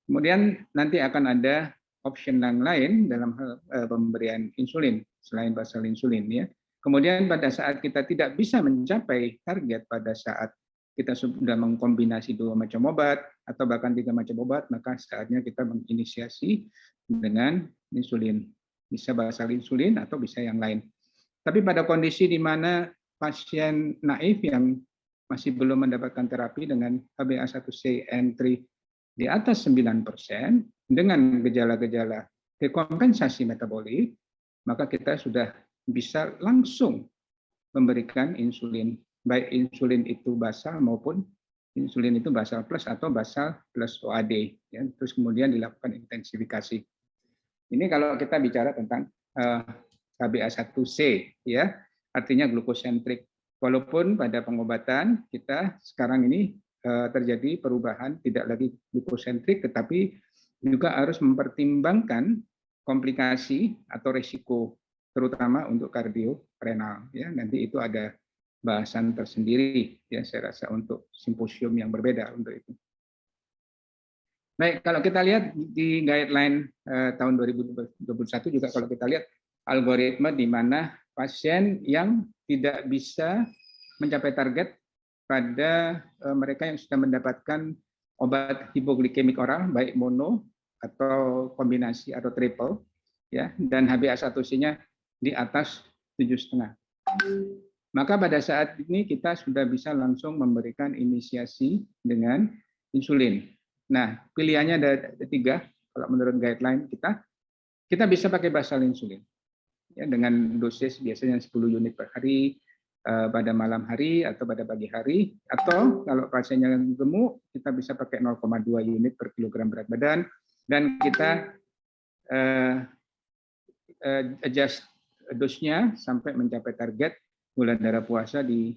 Kemudian nanti akan ada option yang lain dalam hal pemberian insulin selain basal insulin, ya. Kemudian pada saat kita tidak bisa mencapai target pada saat kita sudah mengkombinasi 2 macam obat atau bahkan 3 macam obat, maka saatnya kita menginisiasi dengan insulin. Bisa basal insulin atau bisa yang lain. Tapi pada kondisi di mana pasien naif yang masih belum mendapatkan terapi dengan HbA1c entry di atas 9% dengan gejala-gejala dekompensasi metabolik, maka kita sudah bisa langsung memberikan insulin, baik insulin itu basal maupun insulin itu basal plus atau basal plus OAD, ya. Terus kemudian dilakukan intensifikasi. Ini kalau kita bicara tentang HbA1c, ya, artinya glukosentrik. Walaupun pada pengobatan kita sekarang ini terjadi perubahan, tidak lagi glukosentrik, tetapi juga harus mempertimbangkan komplikasi atau risiko, terutama untuk kardiorenal, ya. Nanti itu ada bahasan tersendiri, ya, saya rasa untuk simposium yang berbeda untuk itu. Baik, kalau kita lihat di guideline tahun 2021 juga, kalau kita lihat algoritma di mana pasien yang tidak bisa mencapai target pada mereka yang sudah mendapatkan obat hipoglikemik oral, baik mono atau kombinasi atau triple, ya, dan HbA1c-nya di atas 7,5. Maka pada saat ini kita sudah bisa langsung memberikan inisiasi dengan insulin. Nah, pilihannya ada 3 kalau menurut guideline kita bisa pakai basal insulin, ya, dengan dosis biasanya 10 unit per hari pada malam hari atau pada pagi hari, atau kalau pasiennya gemuk kita bisa pakai 0,2 unit per kilogram berat badan, dan kita adjust dosnya sampai mencapai target gula darah puasa di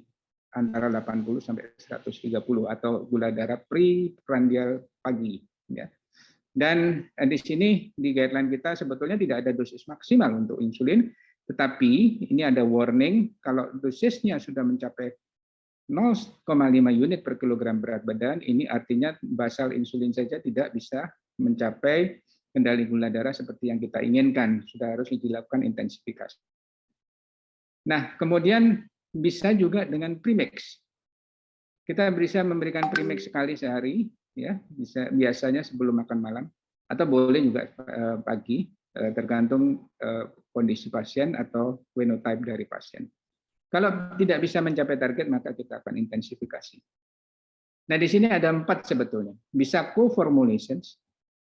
antara 80 sampai 130 atau gula darah preprandial pagi, ya. Dan di sini di guideline kita sebetulnya tidak ada dosis maksimal untuk insulin, tetapi ini ada warning kalau dosisnya sudah mencapai 0,5 unit per kilogram berat badan, ini artinya basal insulin saja tidak bisa mencapai kendali gula darah seperti yang kita inginkan, sudah harus dilakukan intensifikasi. Nah, kemudian bisa juga dengan premix. Kita bisa memberikan premix sekali sehari, ya, bisa biasanya sebelum makan malam, atau boleh juga pagi, tergantung kondisi pasien atau phenotype dari pasien. Kalau tidak bisa mencapai target, maka kita akan intensifikasi. Nah, di sini ada 4 sebetulnya. Bisa co-formulations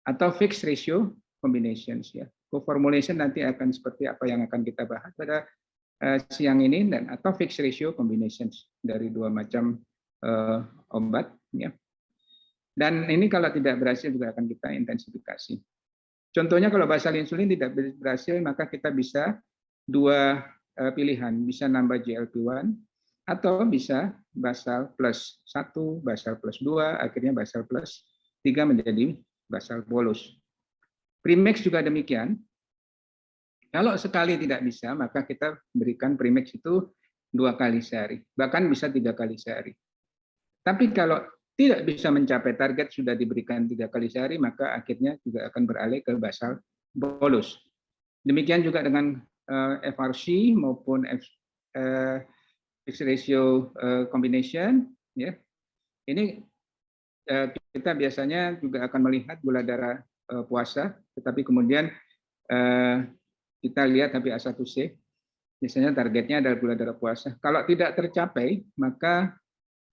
atau fixed ratio combinations, ya. Co-formulation nanti akan seperti apa yang akan kita bahas pada siang ini, dan atau fixed ratio combinations dari 2 macam obat, ya. Dan ini kalau tidak berhasil juga akan kita intensifikasi. Contohnya kalau basal insulin tidak berhasil, maka kita bisa 2 pilihan, bisa nambah GLP-1 atau bisa basal plus 1, basal plus 2, akhirnya basal plus 3 menjadi basal bolus. Premix juga demikian. Kalau sekali tidak bisa, maka kita berikan premix itu 2 kali sehari, bahkan bisa 3 kali sehari. Tapi kalau tidak bisa mencapai target sudah diberikan 3 kali sehari, maka akhirnya juga akan beralih ke basal bolus. Demikian juga dengan FRC maupun fixed ratio combination, ya. Ini kita biasanya juga akan melihat gula darah puasa, tetapi kemudian kita lihat HbA1c, biasanya targetnya adalah gula darah puasa. Kalau tidak tercapai, maka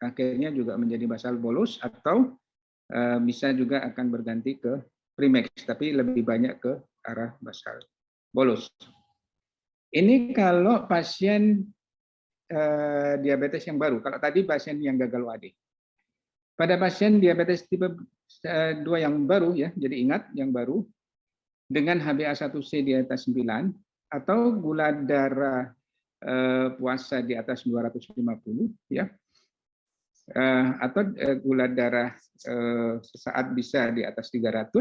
akhirnya juga menjadi basal bolus atau bisa juga akan berganti ke premix, tapi lebih banyak ke arah basal bolus. Ini kalau pasien diabetes yang baru. Kalau tadi pasien yang gagal OAD. Pada pasien diabetes tipe 2 yang baru ya, jadi ingat yang baru dengan HbA1c di atas 9 atau gula darah puasa di atas 250 ya, atau gula darah sesaat bisa di atas 300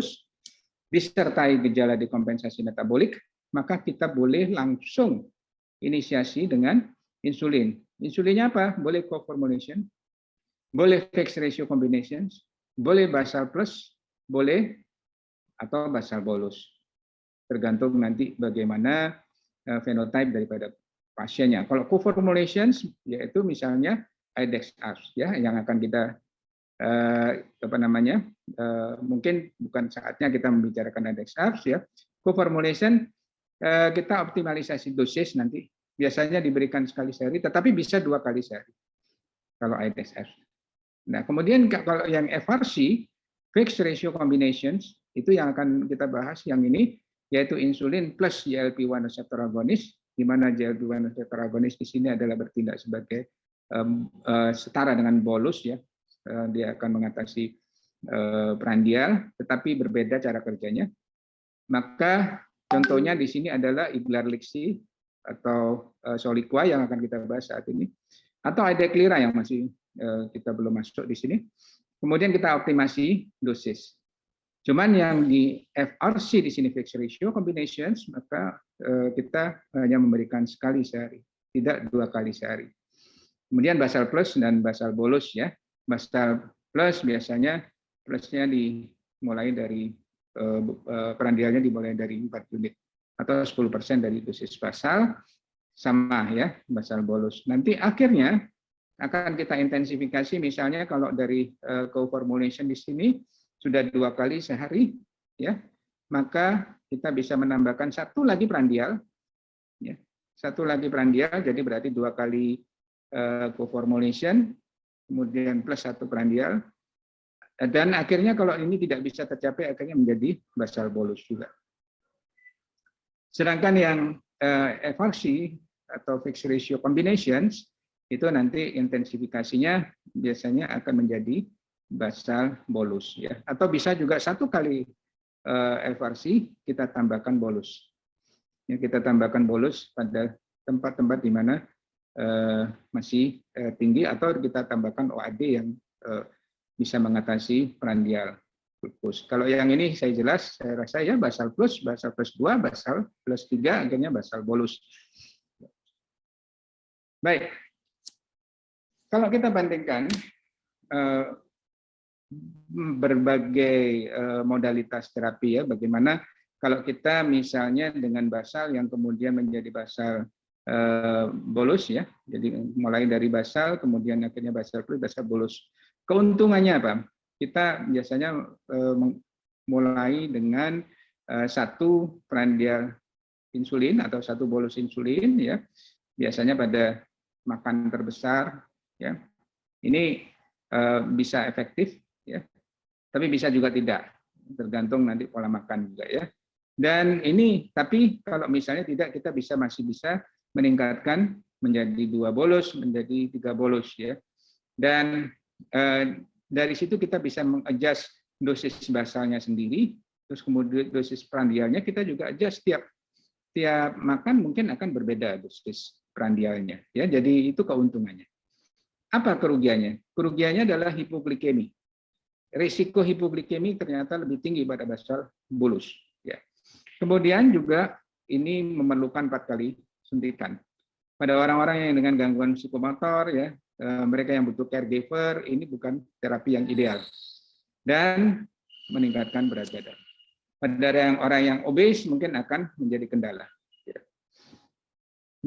disertai gejala dekompensasi metabolik, maka kita boleh langsung inisiasi dengan insulin. Insulinnya apa? Boleh co-formulation, boleh fixed ratio combinations, boleh basal plus, boleh atau basal bolus. Tergantung nanti bagaimana phenotype daripada pasiennya. Kalau co-formulations yaitu misalnya IDEX-ARBS ya yang akan kita mungkin bukan saatnya kita membicarakan IDEX-ARBS ya. Co-formulation kita optimalisasi dosis nanti biasanya diberikan sekali sehari, tetapi bisa 2 kali sehari kalau IDEX-ARBS. Nah, kemudian kalau yang FRC, fixed ratio combinations, itu yang akan kita bahas yang ini, yaitu insulin plus GLP-1 receptor agonis, di mana GLP-1 receptor agonis di sini adalah bertindak sebagai setara dengan bolus ya, dia akan mengatasi prandial, tetapi berbeda cara kerjanya. Maka contohnya di sini adalah Iglarlixy atau Soliqua yang akan kita bahas saat ini, atau Ideclira yang masih kita belum masuk di sini. Kemudian kita optimasi dosis. Cuman yang di FRC di sini fixed ratio combinations, maka kita hanya memberikan sekali sehari, tidak 2 kali sehari. Kemudian basal plus dan basal bolus ya. Basal plus biasanya plusnya dimulai dari prandialnya dimulai dari 4 unit atau 10% dari dosis basal, sama ya basal bolus. Nanti akhirnya akan kita intensifikasi, misalnya kalau dari co-formulation di sini sudah 2 kali sehari, ya, maka kita bisa menambahkan 1 lagi prandial, ya, 1 lagi prandial, jadi berarti 2 kali co-formulation, kemudian plus 1 prandial, dan akhirnya kalau ini tidak bisa tercapai, akhirnya menjadi basal bolus juga. Sedangkan yang FRC atau fixed ratio combinations, itu nanti intensifikasinya biasanya akan menjadi basal bolus ya, atau bisa juga 1 kali FRC kita tambahkan bolus ya, kita tambahkan bolus pada tempat-tempat di mana masih tinggi, atau kita tambahkan OAD yang bisa mengatasi prandial glukus. Kalau yang ini saya jelas, saya rasa ya basal plus 2, basal plus 3, akhirnya basal bolus. Baik. Kalau kita bandingkan berbagai modalitas terapi ya, bagaimana kalau kita misalnya dengan basal yang kemudian menjadi basal bolus ya, jadi mulai dari basal kemudian akhirnya basal plus, basal bolus. Keuntungannya apa? Kita biasanya mulai dengan 1 prandial insulin atau 1 bolus insulin ya, biasanya pada makan terbesar. Ya, ini bisa efektif, ya, tapi bisa juga tidak, tergantung nanti pola makan juga ya. Dan ini, tapi kalau misalnya tidak, kita masih bisa meningkatkan menjadi 2 bolus, menjadi 3 bolus ya. Dan dari situ kita bisa mengadjust dosis basalnya sendiri, terus kemudian dosis prandialnya kita juga adjust tiap makan mungkin akan berbeda dosis prandialnya ya. Jadi itu keuntungannya. Apa kerugiannya? Kerugiannya adalah hipoglikemi. Risiko hipoglikemi ternyata lebih tinggi pada basal bolus. Ya. Kemudian juga ini memerlukan 4 kali suntikan. Pada orang-orang yang dengan gangguan psikomotor, ya, mereka yang butuh caregiver, ini bukan terapi yang ideal dan meningkatkan berat badan. Pada orang yang obes mungkin akan menjadi kendala. Ya.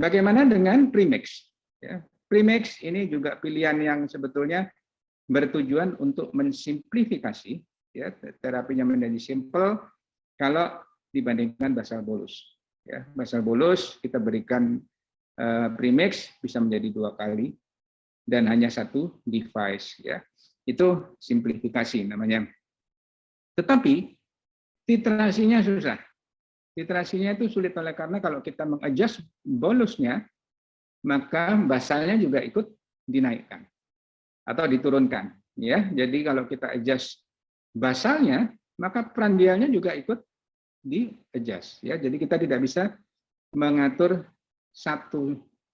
Bagaimana dengan premix? Ya. Premix ini juga pilihan yang sebetulnya bertujuan untuk mensimplifikasi ya, terapinya menjadi simple kalau dibandingkan basal bolus. Ya, basal bolus kita berikan premix bisa menjadi 2 kali dan hanya 1 device ya. Itu simplifikasi namanya. Tetapi titrasinya susah. Titrasinya itu sulit oleh karena kalau kita mengadjust bolusnya, maka basalnya juga ikut dinaikkan atau diturunkan. ya. Jadi kalau kita adjust basalnya, maka prandialnya juga ikut di adjust, ya. Jadi kita tidak bisa mengatur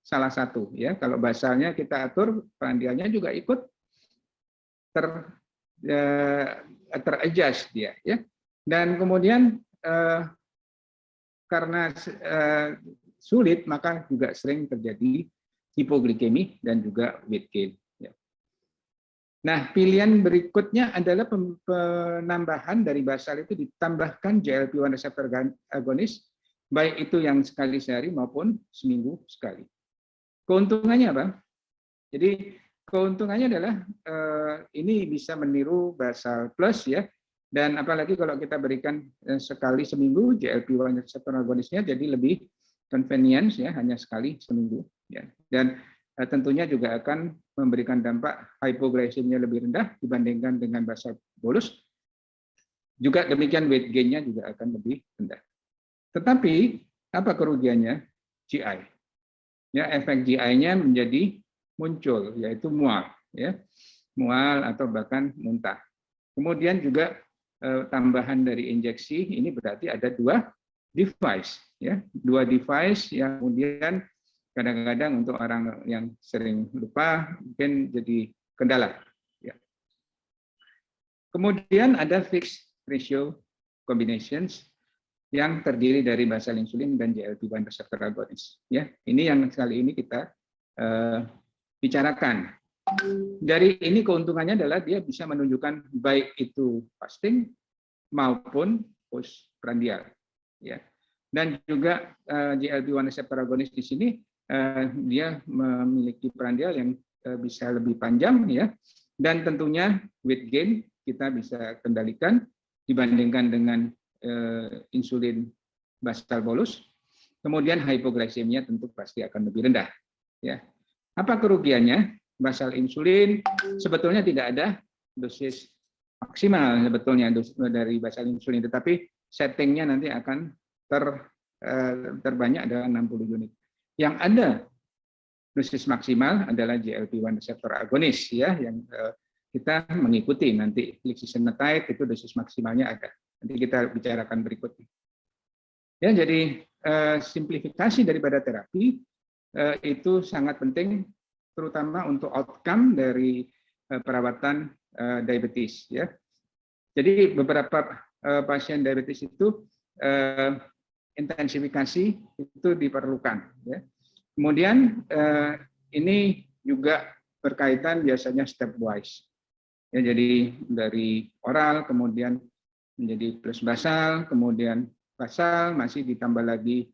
salah satu, ya. Kalau basalnya kita atur, prandialnya juga ikut teradjust dia, ya. Dan kemudian karena sulit, maka juga sering terjadi hipoglikemi dan juga weight gain. Ya. Nah, pilihan berikutnya adalah penambahan dari basal itu ditambahkan GLP-1 receptor agonis, baik itu yang sekali sehari maupun seminggu sekali. Keuntungannya apa? Jadi keuntungannya adalah ini bisa meniru basal plus, ya. Dan apalagi kalau kita berikan sekali seminggu GLP-1 receptor agonisnya, jadi lebih convenience, ya, hanya sekali seminggu, ya. Dan tentunya juga akan memberikan dampak hypoglycemia lebih rendah dibandingkan dengan basal bolus. Juga demikian weight gain-nya juga akan lebih rendah. Tetapi apa kerugiannya? GI. Ya, efek GI-nya menjadi muncul, yaitu mual, ya. Mual atau bahkan muntah. Kemudian juga tambahan dari injeksi ini berarti ada 2 device, ya, 2 device yang kemudian kadang-kadang untuk orang yang sering lupa mungkin jadi kendala, ya. Kemudian ada fixed ratio combinations yang terdiri dari basal insulin dan GLP-1 receptor agonis, ya. Ini yang kali ini kita bicarakan. Dari ini keuntungannya adalah dia bisa menunjukkan baik itu fasting maupun postprandial, ya. Dan juga GLP-1 receptor agonis di sini dia memiliki prandial yang bisa lebih panjang, ya. Dan tentunya weight gain kita bisa kendalikan dibandingkan dengan insulin basal bolus. Kemudian hypoglycemia tentu pasti akan lebih rendah, ya. Apa kerugiannya? Basal insulin sebetulnya tidak ada dosis maksimal sebetulnya dari basal insulin, tetapi settingnya nanti akan terbanyak adalah 60 unit. Yang ada dosis maksimal adalah GLP-1 receptor agonis, ya, yang kita mengikuti nanti lixisenatide itu dosis maksimalnya ada. Nanti kita bicarakan berikutnya. Ya, jadi simplifikasi daripada terapi itu sangat penting, terutama untuk outcome dari perawatan diabetes, ya. Jadi beberapa pasien diabetes itu intensifikasi itu diperlukan, ya. Kemudian ini juga berkaitan biasanya stepwise, ya. Jadi dari oral kemudian menjadi plus basal, kemudian basal masih ditambah lagi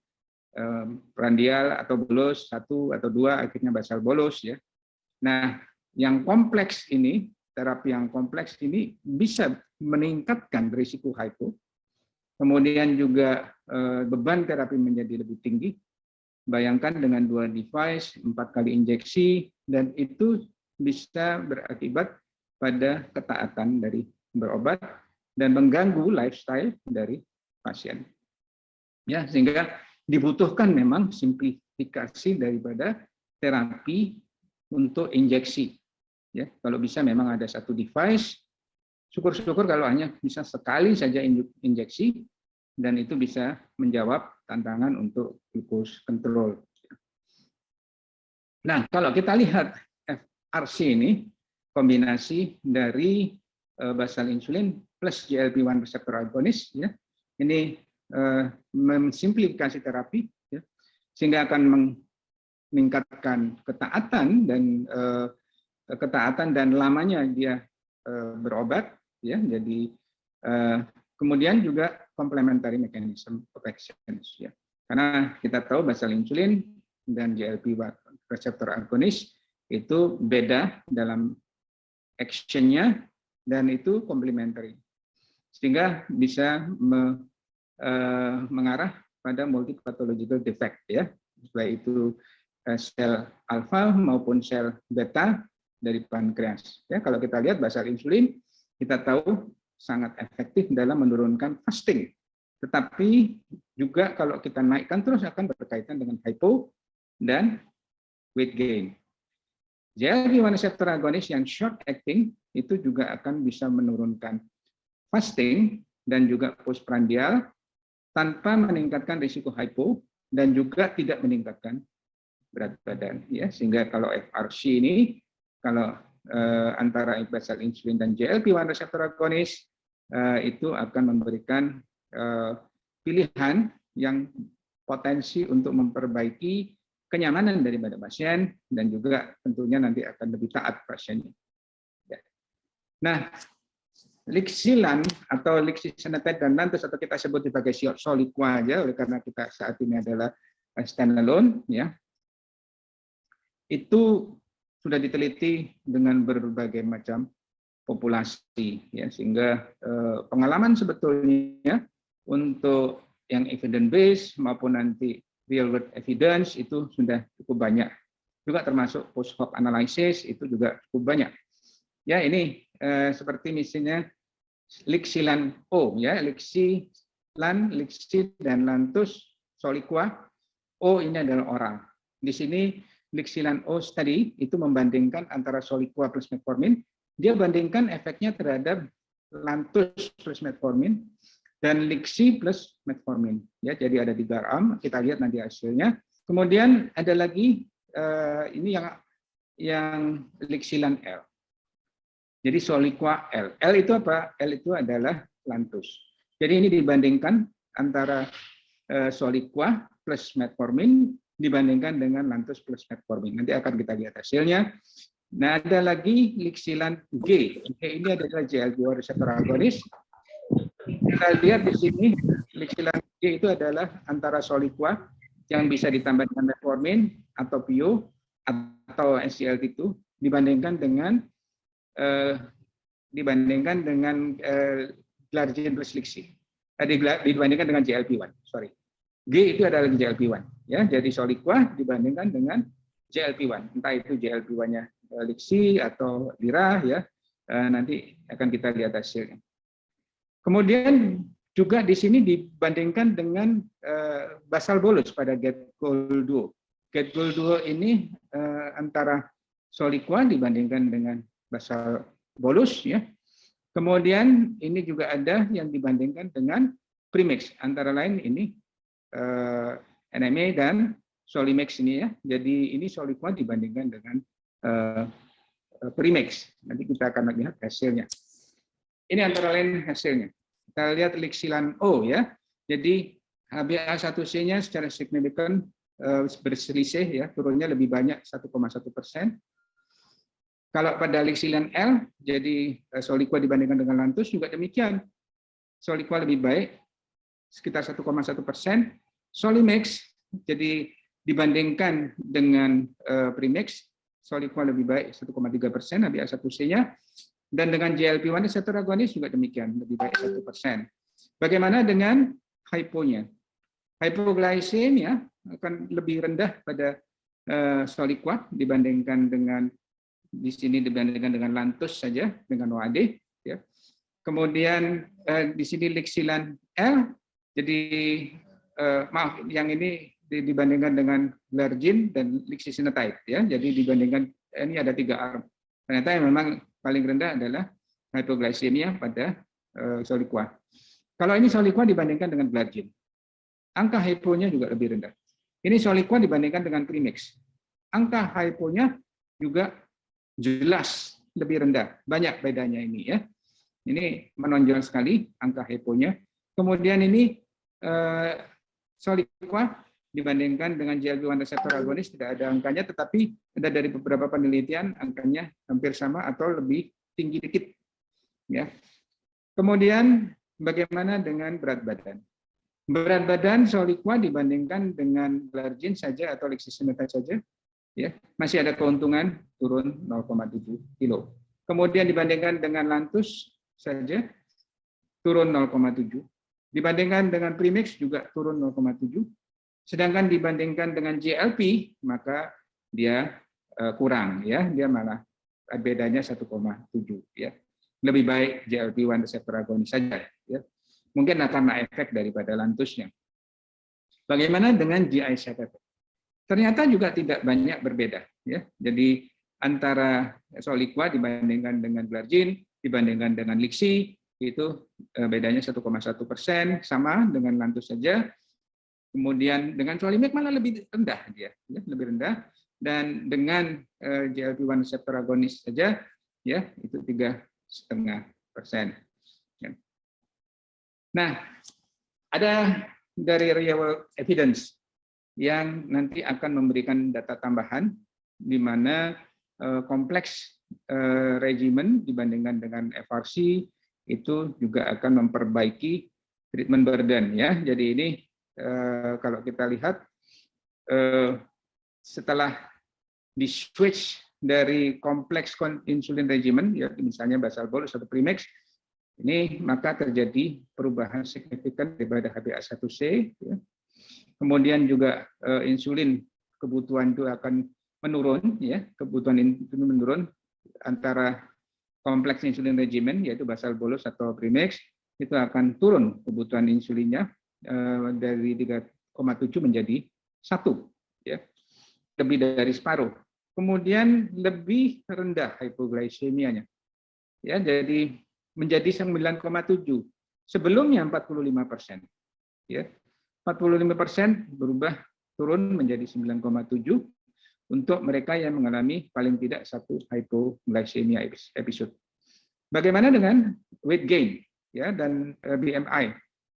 prandial atau bolus 1 atau 2, akhirnya basal bolus, ya. Nah, yang kompleks ini, terapi yang kompleks ini bisa meningkatkan risiko hypo. Kemudian juga beban terapi menjadi lebih tinggi. Bayangkan dengan 2 device, 4 kali injeksi, dan itu bisa berakibat pada ketaatan dari berobat dan mengganggu lifestyle dari pasien. Ya, sehingga dibutuhkan memang simplifikasi daripada terapi untuk injeksi, ya. Kalau bisa memang ada 1 device, syukur-syukur kalau hanya bisa sekali saja injeksi, dan itu bisa menjawab tantangan untuk glucose control. Nah, kalau kita lihat FRC ini, kombinasi dari basal insulin plus GLP-1 receptor agonis, ya, ini mensimplifikasi terapi, ya, sehingga akan meningkatkan ketaatan dan lamanya dia berobat, ya. Jadi kemudian juga complementary mechanism of action, ya. Karena kita tahu basal insulin dan GLP-1 receptor agonis itu beda dalam action-nya dan itu complementary, sehingga bisa mengarah pada multipathological defect, ya, baik itu sel alfa maupun sel beta dari pankreas, ya. Kalau kita lihat basal insulin, kita tahu sangat efektif dalam menurunkan fasting, tetapi juga kalau kita naikkan terus akan berkaitan dengan hypo dan weight gain. GLP-1 receptor agonis yang short acting itu juga akan bisa menurunkan fasting dan juga postprandial tanpa meningkatkan risiko hypo dan juga tidak meningkatkan berat badan, ya. Sehingga kalau FRC ini, kalau antara basal insulin dan GLP-1 receptor agonis itu akan memberikan pilihan yang potensi untuk memperbaiki kenyamanan daripada pasien dan juga tentunya nanti akan lebih taat pasiennya. Nah, lixilan atau lixisenatide dan lantus atau kita sebut sebagai Soliqua aja, oleh karena kita saat ini adalah standalone, ya. Itu sudah diteliti dengan berbagai macam populasi, ya, sehingga pengalaman sebetulnya untuk yang evidence based maupun nanti real world evidence itu sudah cukup banyak, juga termasuk post hoc analysis itu juga cukup banyak. Ya, ini seperti misalnya lixilan O, ya, lixilan, lixi dan lantus Soliqua. O ini adalah oral. Di sini lixilan O tadi itu membandingkan antara Soliqua plus metformin, dia bandingkan efeknya terhadap lantus plus metformin dan lixi plus metformin, ya. Jadi ada 3 arm, kita lihat nanti hasilnya. Kemudian ada lagi ini yang lixilan L. Jadi Soliqua L. L itu apa? L itu adalah lantus. Jadi ini dibandingkan antara Soliqua plus metformin dibandingkan dengan lantus plus metformin. Nanti akan kita lihat hasilnya. Nah, ada lagi lixilan G. G ini adalah GLP-1 receptor agonis. Kita lihat di sini lixilan G itu adalah antara Soliqua yang bisa ditambah dengan metformin atau PIO atau SGLT2 dibandingkan dengan glargine plus lixi. Dibandingkan dengan GLP-1. Sorry. G itu adalah GLP-1, ya. Jadi Soliqua dibandingkan dengan GLP-1. Entah itu GLP-1-nya lixi atau lira, ya. Nanti akan kita lihat hasilnya. Kemudian juga di sini dibandingkan dengan basal bolus pada GetGoal Duo. GetGoal Duo ini antara Soliqua dibandingkan dengan basal bolus, ya. Kemudian ini juga ada yang dibandingkan dengan premix, antara lain ini NMA dan Solimax ini, ya. Jadi ini Soliqua dibandingkan dengan premix. Nanti kita akan lihat hasilnya. Ini antara lain hasilnya. Kita lihat lixilan O, ya. Jadi HbA1c-nya secara signifikan berselisih, ya, turunnya lebih banyak 1,1%. Kalau pada lixilan L, jadi Soliqua dibandingkan dengan lantus juga demikian. Soliqua lebih baik sekitar 1,1%. Solimax jadi dibandingkan dengan premix, Soliqua lebih baik 1,3% HbA1c-nya. Dan dengan GLP-1 receptor agonis juga demikian, lebih baik 1%. Bagaimana dengan hyponya? Hypoglycemia akan lebih rendah pada Soliqua dibandingkan dengan di sini dibandingkan dengan lantus saja dengan OAD, ya. Kemudian di sini lixilan L, jadi maaf, yang ini dibandingkan dengan glargine dan lixisenatide, ya. Jadi dibandingkan ini ada 3 arm. Ternyata yang memang paling rendah adalah hypoglycemia pada Soliqua. Kalau ini Soliqua dibandingkan dengan glargine, angka hyponya juga lebih rendah. Ini Soliqua dibandingkan dengan premix, angka hyponya juga jelas lebih rendah, banyak bedanya ini, ya. Ini menonjol sekali angka hyponya. Kemudian ini Soliqua dibandingkan dengan GLP-1 receptor agonis tidak ada angkanya, tetapi ada dari beberapa penelitian angkanya hampir sama atau lebih tinggi dikit, ya. Kemudian bagaimana dengan berat badan? Berat badan Soliqua dibandingkan dengan glargine saja atau lixisenatide saja, ya, masih ada keuntungan turun 0,7 kilo. Kemudian dibandingkan dengan lantus saja turun 0,7. Dibandingkan dengan premix juga turun 0,7. Sedangkan dibandingkan dengan GLP maka dia kurang, ya, dia malah bedanya 1,7, ya. Lebih baik GLP-1 receptor agonis saja, ya. Mungkin karena efek daripada lantusnya. Bagaimana dengan GI side effect? Ternyata juga tidak banyak berbeda, ya. Jadi antara Soliqua dibandingkan dengan Glargine, dibandingkan dengan Lixi, itu bedanya 1,1%, sama dengan Lantus saja. Kemudian dengan Solimed malah lebih rendah dia, ya, lebih rendah. Dan dengan GLP-1 receptor agonis saja, ya, itu 3,5%. Ya. Nah, ada dari real world evidence yang nanti akan memberikan data tambahan di mana kompleks regimen dibandingkan dengan FRC itu juga akan memperbaiki treatment burden, ya. Jadi ini kalau kita lihat setelah di switch dari kompleks insulin regimen, ya misalnya basal bolus atau premix, ini maka terjadi perubahan signifikan daripada HbA1c. Ya. Kemudian juga insulin kebutuhan itu akan menurun, ya, kebutuhan insulin menurun antara kompleks insulin regimen yaitu basal bolus atau premix, itu akan turun kebutuhan insulinnya dari 3,7 menjadi 1, ya, lebih dari separuh. Kemudian lebih rendah hipoglikemianya, ya, jadi menjadi 9,7, sebelumnya 45%, ya, 45% berubah turun menjadi 9,7 untuk mereka yang mengalami paling tidak 1 hypoglycemia episode. Bagaimana dengan weight gain, ya, dan BMI?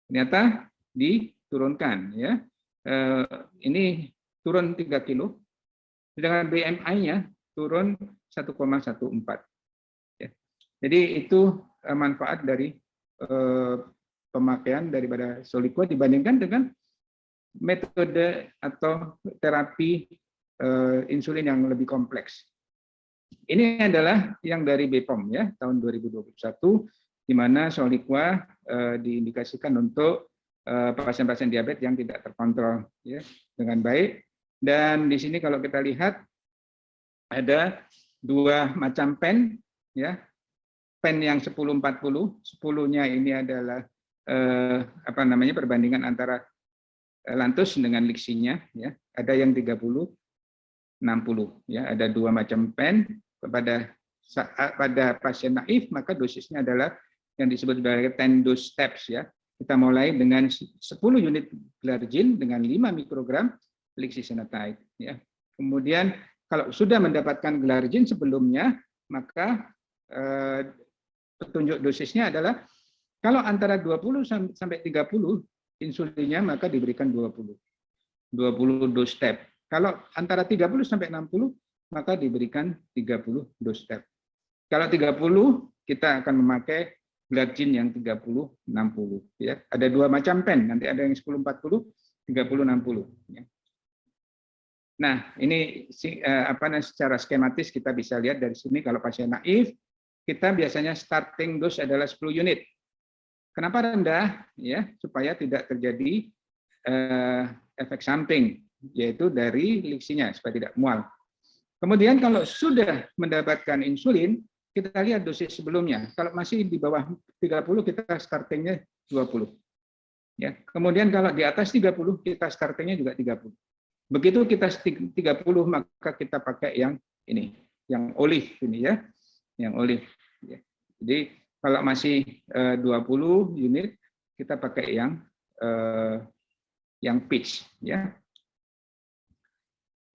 Ternyata diturunkan, ya. Ini turun 3 kilo, sedangkan BMI-nya turun 1,14. Ya. Jadi itu manfaat dari pemakaian daripada Soliqua dibandingkan dengan metode atau terapi insulin yang lebih kompleks. Ini adalah yang dari BPOM, ya, tahun 2021, di mana Soliqua diindikasikan untuk pasien-pasien diabetes yang tidak terkontrol, ya, dengan baik. Dan di sini kalau kita lihat ada 2 macam pen, ya, pen yang 10-40, 10-nya ini adalah perbandingan antara Lantus dengan Lixinya, ya, ada yang 30-60, ya, ada 2 macam pen. Pada pasien naif maka dosisnya adalah yang disebut sebagai 10 dose steps, ya. Kita mulai dengan 10 unit Glargine dengan 5 mikrogram lixisenatide, ya. Kemudian kalau sudah mendapatkan Glargine sebelumnya, maka petunjuk dosisnya adalah kalau antara 20 sampai 30 insulinnya maka diberikan 20 dose step. Kalau antara 30 sampai 60 maka diberikan 30 dose step. Kalau 30 kita akan memakai Glargine yang 30-60, ya. Ada 2 macam pen, nanti ada yang 10-40, 30-60, ya. Nah, ini secara skematis kita bisa lihat dari sini. Kalau pasien naif, kita biasanya starting dose adalah 10 unit. Kenapa rendah? Ya, supaya tidak terjadi efek samping, yaitu dari Lixinya, supaya tidak mual. Kemudian kalau sudah mendapatkan insulin, kita lihat dosis sebelumnya. Kalau masih di bawah 30, kita startingnya 20. Ya. Kemudian kalau di atas 30, kita startingnya juga 30. Begitu kita 30, maka kita pakai yang ini, yang olive ini, ya, yang olive. Ya. Jadi kalau masih 20 unit, kita pakai yang peach, ya.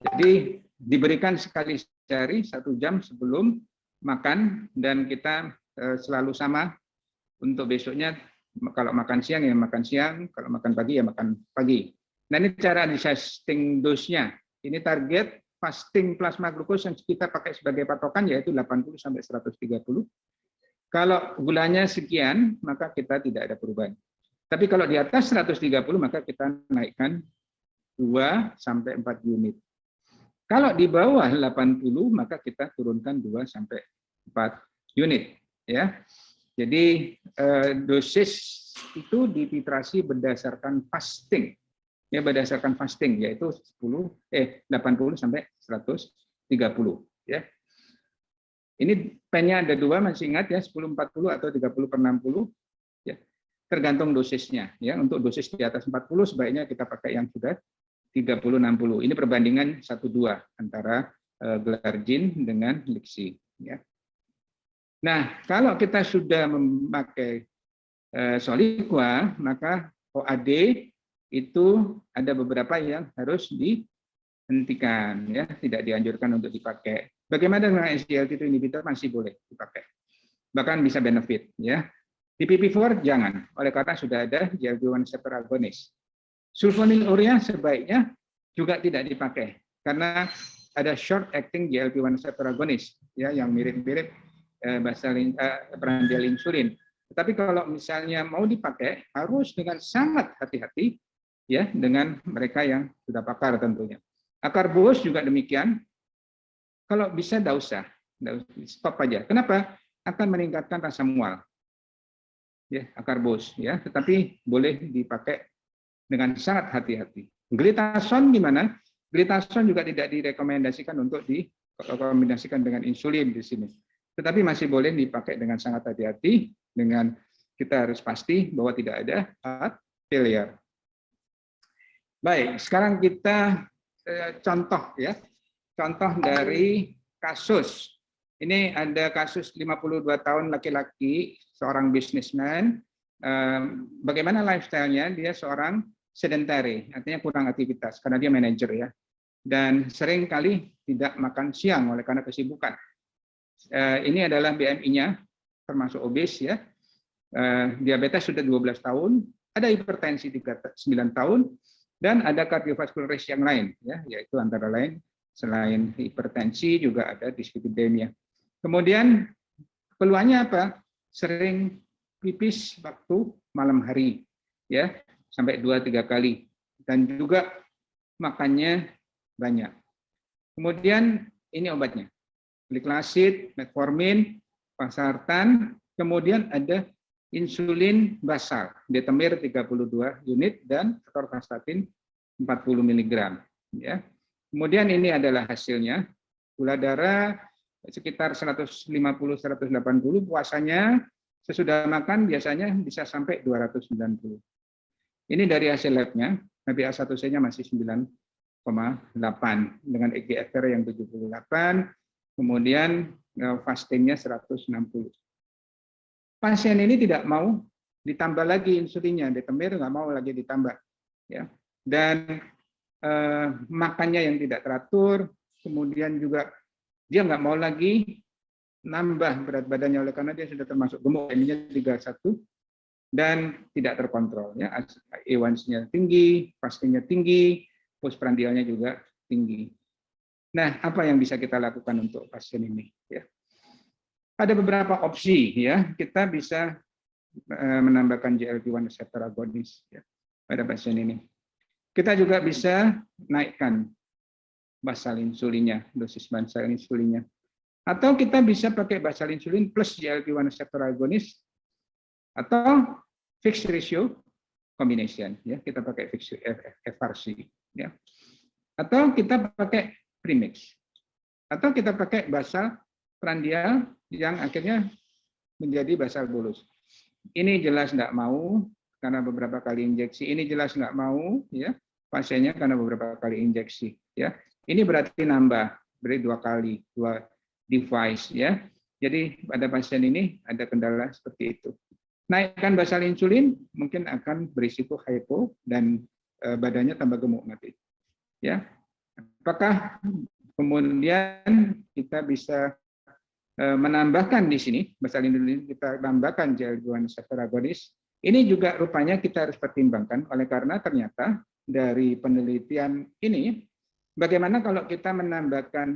Jadi diberikan sekali sehari 1 jam sebelum makan, dan kita selalu sama untuk besoknya. Kalau makan siang ya makan siang, kalau makan pagi ya makan pagi. Nah, ini cara adjusting dose-nya. Ini target fasting plasma glucose yang kita pakai sebagai patokan yaitu 80 sampai 130. Kalau gulanya sekian, maka kita tidak ada perubahan. Tapi kalau di atas 130 maka kita naikkan 2 sampai 4 unit. Kalau di bawah 80 maka kita turunkan 2 sampai 4 unit, ya. Jadi dosis itu dititrasi berdasarkan fasting. Ya, berdasarkan fasting yaitu 80 sampai 130, ya. Ini pennya ada 2, masih ingat ya, 10-40 atau 30/60, ya. Tergantung dosisnya, ya. Untuk dosis di atas 40 sebaiknya kita pakai yang sudah 30-60. Ini perbandingan 1:2 antara glargine dengan liksi. Ya. Nah, kalau kita sudah memakai Soliqua, maka OAD itu ada beberapa yang harus dihentikan, ya, tidak dianjurkan untuk dipakai. Bagaimana dengan SGLT2 inhibitor masih boleh dipakai, bahkan bisa benefit, ya. Di PP4 jangan, oleh karena sudah ada GLP-1 receptor agonis. Sulfonylurea sebaiknya juga tidak dipakai karena ada short acting GLP-1 receptor agonis, ya, yang mirip-mirip prandial insulin. Tetapi kalau misalnya mau dipakai harus dengan sangat hati-hati, ya, dengan mereka yang sudah pakar tentunya. Akarbos juga demikian. Kalau bisa tidak usah, stop aja. Kenapa? Akan meningkatkan rasa mual. Ya, akarbos, ya, tetapi boleh dipakai dengan sangat hati-hati. Glitason gimana? Glitason juga tidak direkomendasikan untuk dikombinasikan dengan insulin di sini. Tetapi masih boleh dipakai dengan sangat hati-hati, dengan kita harus pasti bahwa tidak ada heart failure. Baik, sekarang kita contoh, ya. Contoh dari kasus. Ini ada kasus 52 tahun laki-laki, seorang bisnisman. Bagaimana lifestyle-nya? Dia seorang sedentary, artinya kurang aktivitas karena dia manajer, ya. Dan sering kali tidak makan siang oleh karena kesibukan. Ini adalah BMI-nya, termasuk obes, ya. Diabetes sudah 12 tahun, ada hipertensi 9 tahun, dan ada cardiovascular risk yang lain, ya, yaitu antara lain selain hipertensi juga ada dislipidemia. Kemudian keluhannya apa? Sering pipis waktu malam hari, ya, sampai 2-3 kali, dan juga makannya banyak. Kemudian ini obatnya, folic acid, metformin, valsartan, kemudian ada insulin basal, detemir 32 unit dan atorvastatin 40 mg. Ya. Kemudian ini adalah hasilnya, gula darah sekitar 150-180, puasanya sesudah makan biasanya bisa sampai 290. Ini dari hasil labnya, HbA1c-nya masih 9,8 dengan eGFR yang 78, kemudian fastingnya 160. Pasien ini tidak mau ditambah lagi insulinnya, detemir nggak mau lagi ditambah, ya. Dan makannya yang tidak teratur, kemudian juga dia nggak mau lagi nambah berat badannya oleh karena dia sudah termasuk gemuk, ini 31 dan tidak terkontrol, ya. A1C-nya tinggi, fastingnya tinggi, postprandialnya juga tinggi. Nah, apa yang bisa kita lakukan untuk pasien ini, ya? Ada beberapa opsi, ya. Kita bisa menambahkan GLP-1 receptor agonis, ya, pada pasien ini. Kita juga bisa naikkan basal insulinnya, dosis basal insulinnya. Atau kita bisa pakai basal insulin plus GLP-1 receptor agonis atau fixed ratio combination, ya. Kita pakai fixed FRC, ya. Atau kita pakai premix. Atau kita pakai basal prandial yang akhirnya menjadi basal bolus. Ini jelas nggak mau karena beberapa kali injeksi. Ini jelas nggak mau, ya, pasiennya karena beberapa kali injeksi, ya. Ini berarti nambah, berarti 2 kali, 2 device, ya. Jadi pada pasien ini ada kendala seperti itu. Naikkan basal insulin mungkin akan berisiko hypo dan badannya tambah gemuk nanti, ya. Apakah kemudian kita bisa menambahkan di sini basal insulin, kita tambahkan GLP-1 receptor agonis? Ini juga rupanya kita harus pertimbangkan oleh karena ternyata dari penelitian ini, bagaimana kalau kita menambahkan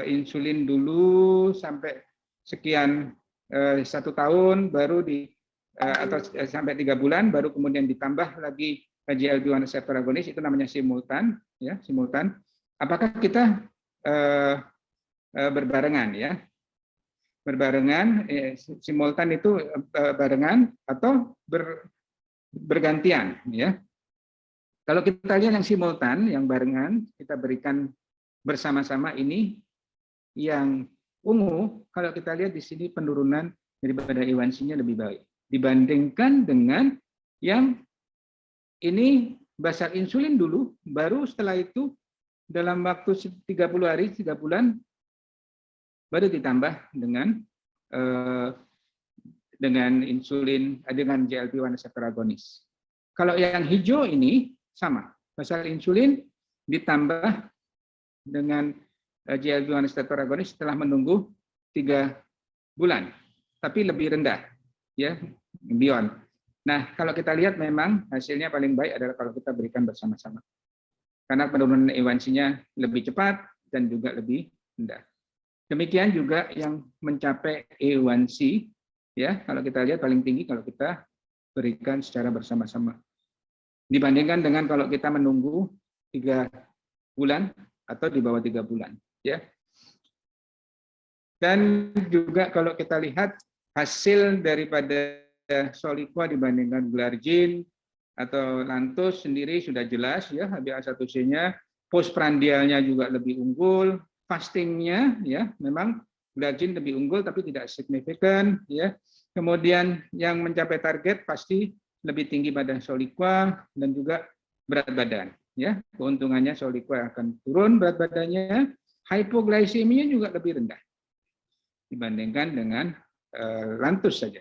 insulin dulu sampai sekian 1 tahun, baru atau sampai 3 bulan, baru kemudian ditambah lagi GLP-1 receptor agonis, itu namanya simultan, ya, simultan. Apakah kita berbarengan, ya? Berbarengan, simultan itu barengan atau bergantian, ya. Kalau kita lihat yang simultan, yang barengan, kita berikan bersama-sama ini yang ungu, kalau kita lihat di sini penurunan daripada A1C-nya lebih baik dibandingkan dengan yang ini basal insulin dulu, baru setelah itu dalam waktu 30 hari, 3 bulan, baru ditambah dengan insulin, dengan GLP-1 reseptor agonis. Kalau yang hijau ini sama, basal insulin ditambah dengan GLP-1 reseptor agonis setelah menunggu 3 bulan, tapi lebih rendah, ya, beyond. Nah, kalau kita lihat memang hasilnya paling baik adalah kalau kita berikan bersama-sama, karena penurunan A1C-nya lebih cepat dan juga lebih rendah. Demikian juga yang mencapai A1C, ya, kalau kita lihat paling tinggi kalau kita berikan secara bersama-sama. Dibandingkan dengan kalau kita menunggu 3 bulan atau di bawah 3 bulan, ya. Dan juga kalau kita lihat hasil daripada Soliqua dibandingkan Glargine atau Lantus sendiri sudah jelas, ya, HbA1c-nya, postprandialnya juga lebih unggul, fastingnya, ya, memang Glargine lebih unggul tapi tidak signifikan, ya. Kemudian yang mencapai target pasti lebih tinggi pada Soliqua dan juga berat badan, ya. Keuntungannya Soliqua akan turun berat badannya, hipogliseminya juga lebih rendah dibandingkan dengan Lantus saja.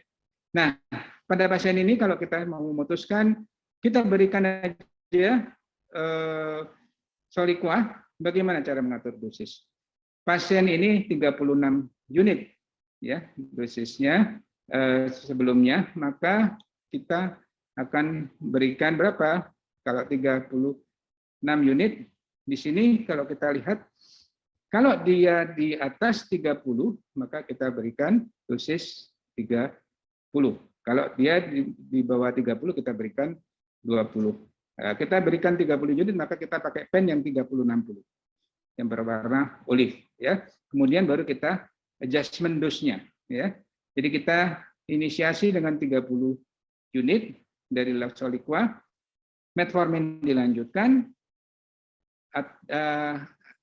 Nah, pada pasien ini kalau kita mau memutuskan, kita berikan aja Soliqua. Bagaimana cara mengatur dosis? Pasien ini 36 unit, ya, dosisnya sebelumnya, maka kita akan berikan berapa? Kalau 36 unit, di sini kalau kita lihat, kalau dia di atas 30, maka kita berikan dosis 30. Kalau dia di bawah 30, kita berikan 20. Nah, kita berikan 30 unit, maka kita pakai pen yang 30-60, yang berwarna olive, ya. Kemudian baru kita adjustment dose-nya, ya. Jadi kita inisiasi dengan 30 unit dari Soliqua, metformin dilanjutkan,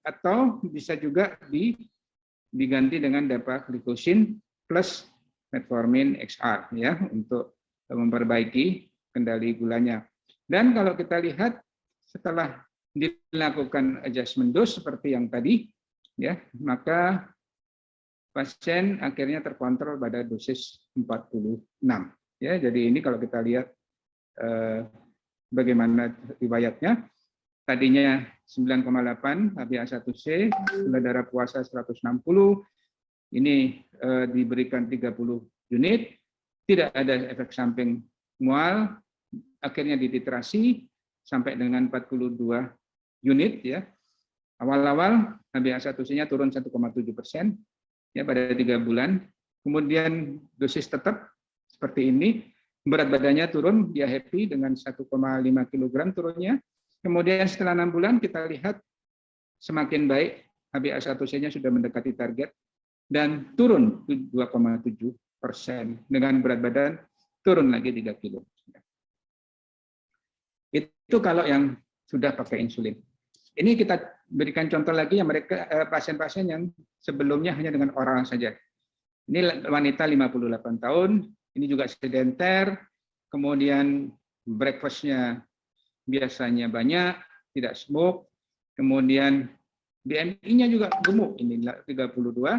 atau bisa juga diganti dengan dapagliflozin plus metformin XR, ya, untuk memperbaiki kendali gulanya. Dan kalau kita lihat setelah dilakukan adjustment dose seperti yang tadi, ya, maka pasien akhirnya terkontrol pada dosis 46. Ya, jadi ini kalau kita lihat bagaimana riwayatnya, tadinya 9,8 HbA1c, gula darah puasa 160, ini diberikan 30 unit, tidak ada efek samping mual, akhirnya dititrasi sampai dengan 42 unit, ya. Awal-awal HbA1c-nya turun 1,7% ya pada 3 bulan. Kemudian dosis tetap seperti ini, berat badannya turun, dia happy dengan 1,5 kg turunnya. Kemudian setelah 6 bulan kita lihat semakin baik, HbA1c-nya sudah mendekati target dan turun 2,7% dengan berat badan turun lagi 3 kilo. Itu kalau yang sudah pakai insulin. Ini kita berikan contoh lagi yang mereka pasien-pasien yang sebelumnya hanya dengan oral saja. Ini wanita 58 tahun, ini juga sedenter, kemudian breakfast-nya biasanya banyak, tidak smoke, kemudian BMI-nya juga gemuk, ini 32,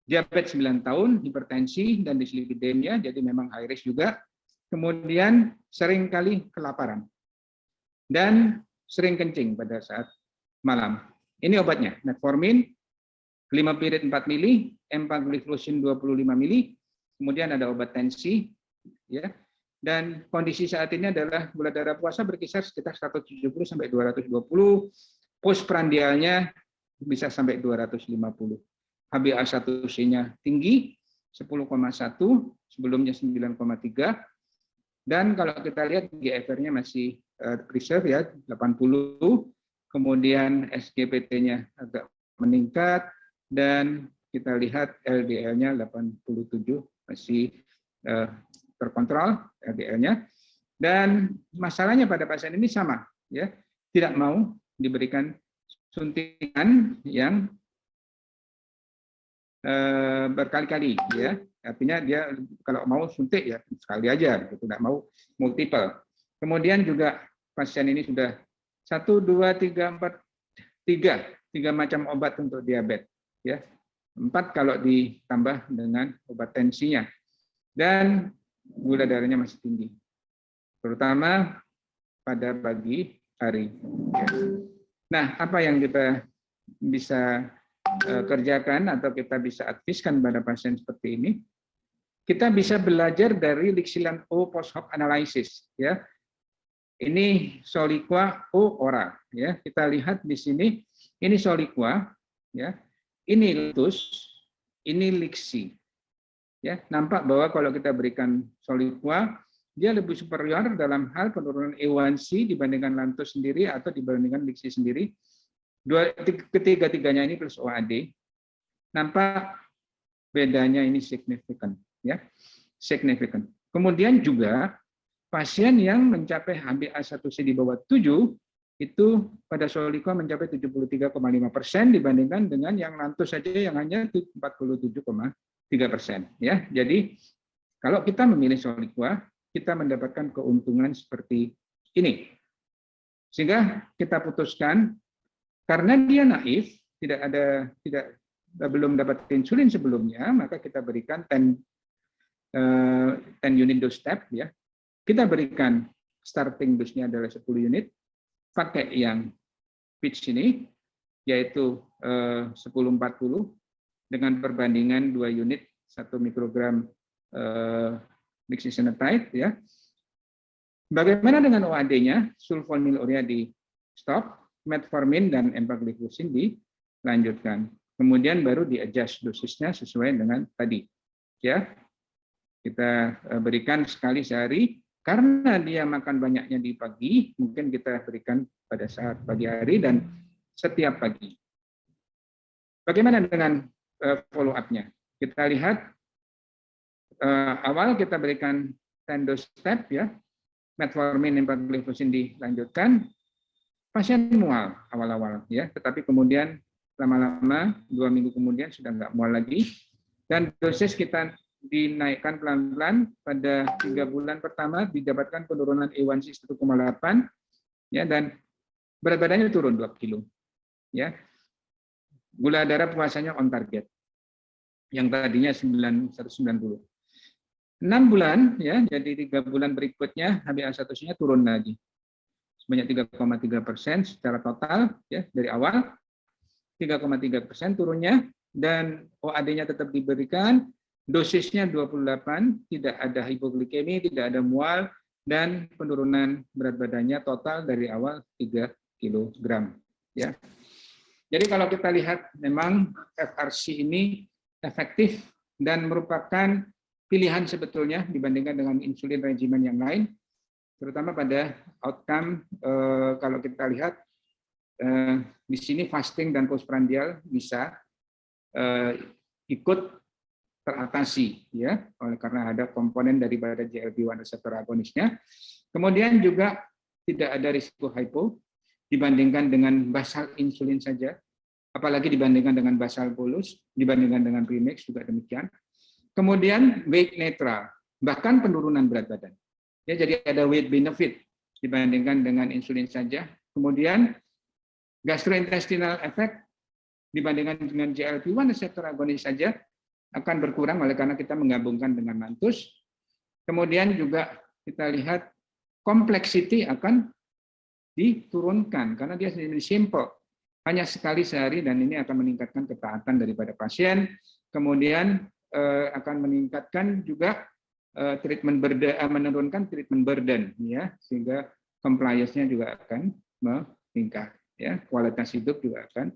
diabetes 9 tahun, hipertensi dan dislipidemia, jadi memang high risk juga, kemudian seringkali kelaparan, dan sering kencing pada saat malam. Ini obatnya, metformin, Glimapirid 4 mili, empagliflozin 25 mili, kemudian ada obat tensi, ya. Dan kondisi saat ini adalah gula darah puasa berkisar sekitar 170 sampai 220, postprandialnya bisa sampai 250. HbA1c-nya tinggi 10,1, sebelumnya 9,3. Dan kalau kita lihat GFR-nya masih preserve, ya, 80. Kemudian SGPT-nya agak meningkat dan kita lihat LDL-nya 87, masih terkontrol LDL-nya. Dan masalahnya pada pasien ini sama, ya, tidak mau diberikan suntikan yang berkali-kali, ya. Artinya dia kalau mau suntik ya sekali aja, gitu, tidak mau multiple. Kemudian juga pasien ini sudah 1, 2, 3, 4, tiga macam obat untuk diabetes, ya. 4 kalau ditambah dengan obat tensinya, dan gula darahnya masih tinggi, terutama pada pagi hari. Nah, apa yang kita bisa kerjakan atau kita bisa adviskan pada pasien seperti ini? Kita bisa belajar dari Lixilan O post hoc analysis, ya. Ini Soliqua O oral, ya. Kita lihat di sini, ini Soliqua, ya. Ini Litus, ini Lixi. Ya, nampak bahwa kalau kita berikan Soliqua, dia lebih superior dalam hal penurunan A1C dibandingkan Lantus sendiri atau dibandingkan Lixi sendiri. Ketiga-tiganya ini plus OAD, nampak bedanya ini signifikan, ya, signifikan. Kemudian juga pasien yang mencapai HbA1c di bawah 7 itu pada Soliqua mencapai 73,5% dibandingkan dengan yang Lantus saja yang hanya 47,3%, ya. Jadi kalau kita memilih Soliqua, kita mendapatkan keuntungan seperti ini. Sehingga kita putuskan, karena dia naif, belum dapat insulin sebelumnya, maka kita berikan 10 unit dose step, ya. Kita berikan starting dose-nya adalah 10 unit, pakai yang pitch ini, yaitu 10-40 dengan perbandingan 2 unit 1 mikrogram lixisenatide, ya. Bagaimana dengan OAD-nya? Sulfonylurea di stop, metformin dan empagliflozin dilanjutkan. Kemudian baru di-adjust dosisnya sesuai dengan tadi. Ya, kita berikan sekali sehari. Karena dia makan banyaknya di pagi, mungkin kita berikan pada saat pagi hari dan setiap pagi. Bagaimana dengan follow up-nya? Kita lihat awal kita berikan 10 dose step, ya, metformin, empagliflozin dilanjutkan, pasien mual awal-awal, ya, tetapi kemudian lama-lama 2 minggu kemudian sudah nggak mual lagi, dan dosis kita dinaikkan pelan-pelan. Pada 3 bulan pertama didapatkan penurunan A1C 1,8, ya, dan berat badannya turun 2 kilo, ya. Gula darah puasanya on target, yang tadinya 190. 6 bulan, ya, jadi 3 bulan berikutnya HbA1c-nya turun lagi sebanyak 3,3% secara total, ya, dari awal 3,3% turunnya, dan OAD-nya tetap diberikan. Dosisnya 28, tidak ada hipoglikemi, tidak ada mual, dan penurunan berat badannya total dari awal 3 kg. Ya. Jadi kalau kita lihat memang FRC ini efektif dan merupakan pilihan sebetulnya dibandingkan dengan insulin regimen yang lain, terutama pada outcome. Kalau kita lihat di sini fasting dan postprandial bisa ikut teratasi, ya, karena ada komponen daripada GLP-1 reseptor agonisnya. Kemudian juga tidak ada risiko hypo dibandingkan dengan basal insulin saja, apalagi dibandingkan dengan basal bolus, dibandingkan dengan premix juga demikian. Kemudian weight netral, bahkan penurunan berat badan. Ya, jadi ada weight benefit dibandingkan dengan insulin saja. Kemudian gastrointestinal effect dibandingkan dengan GLP-1 reseptor agonis saja akan berkurang oleh karena kita menggabungkan dengan Lantus. Kemudian juga kita lihat complexity akan diturunkan karena dia lebih simple, hanya sekali sehari, dan ini akan meningkatkan ketaatan daripada pasien. Kemudian akan meningkatkan juga treatment burden, menurunkan treatment burden, ya, sehingga compliance-nya juga akan meningkat, ya, kualitas hidup juga akan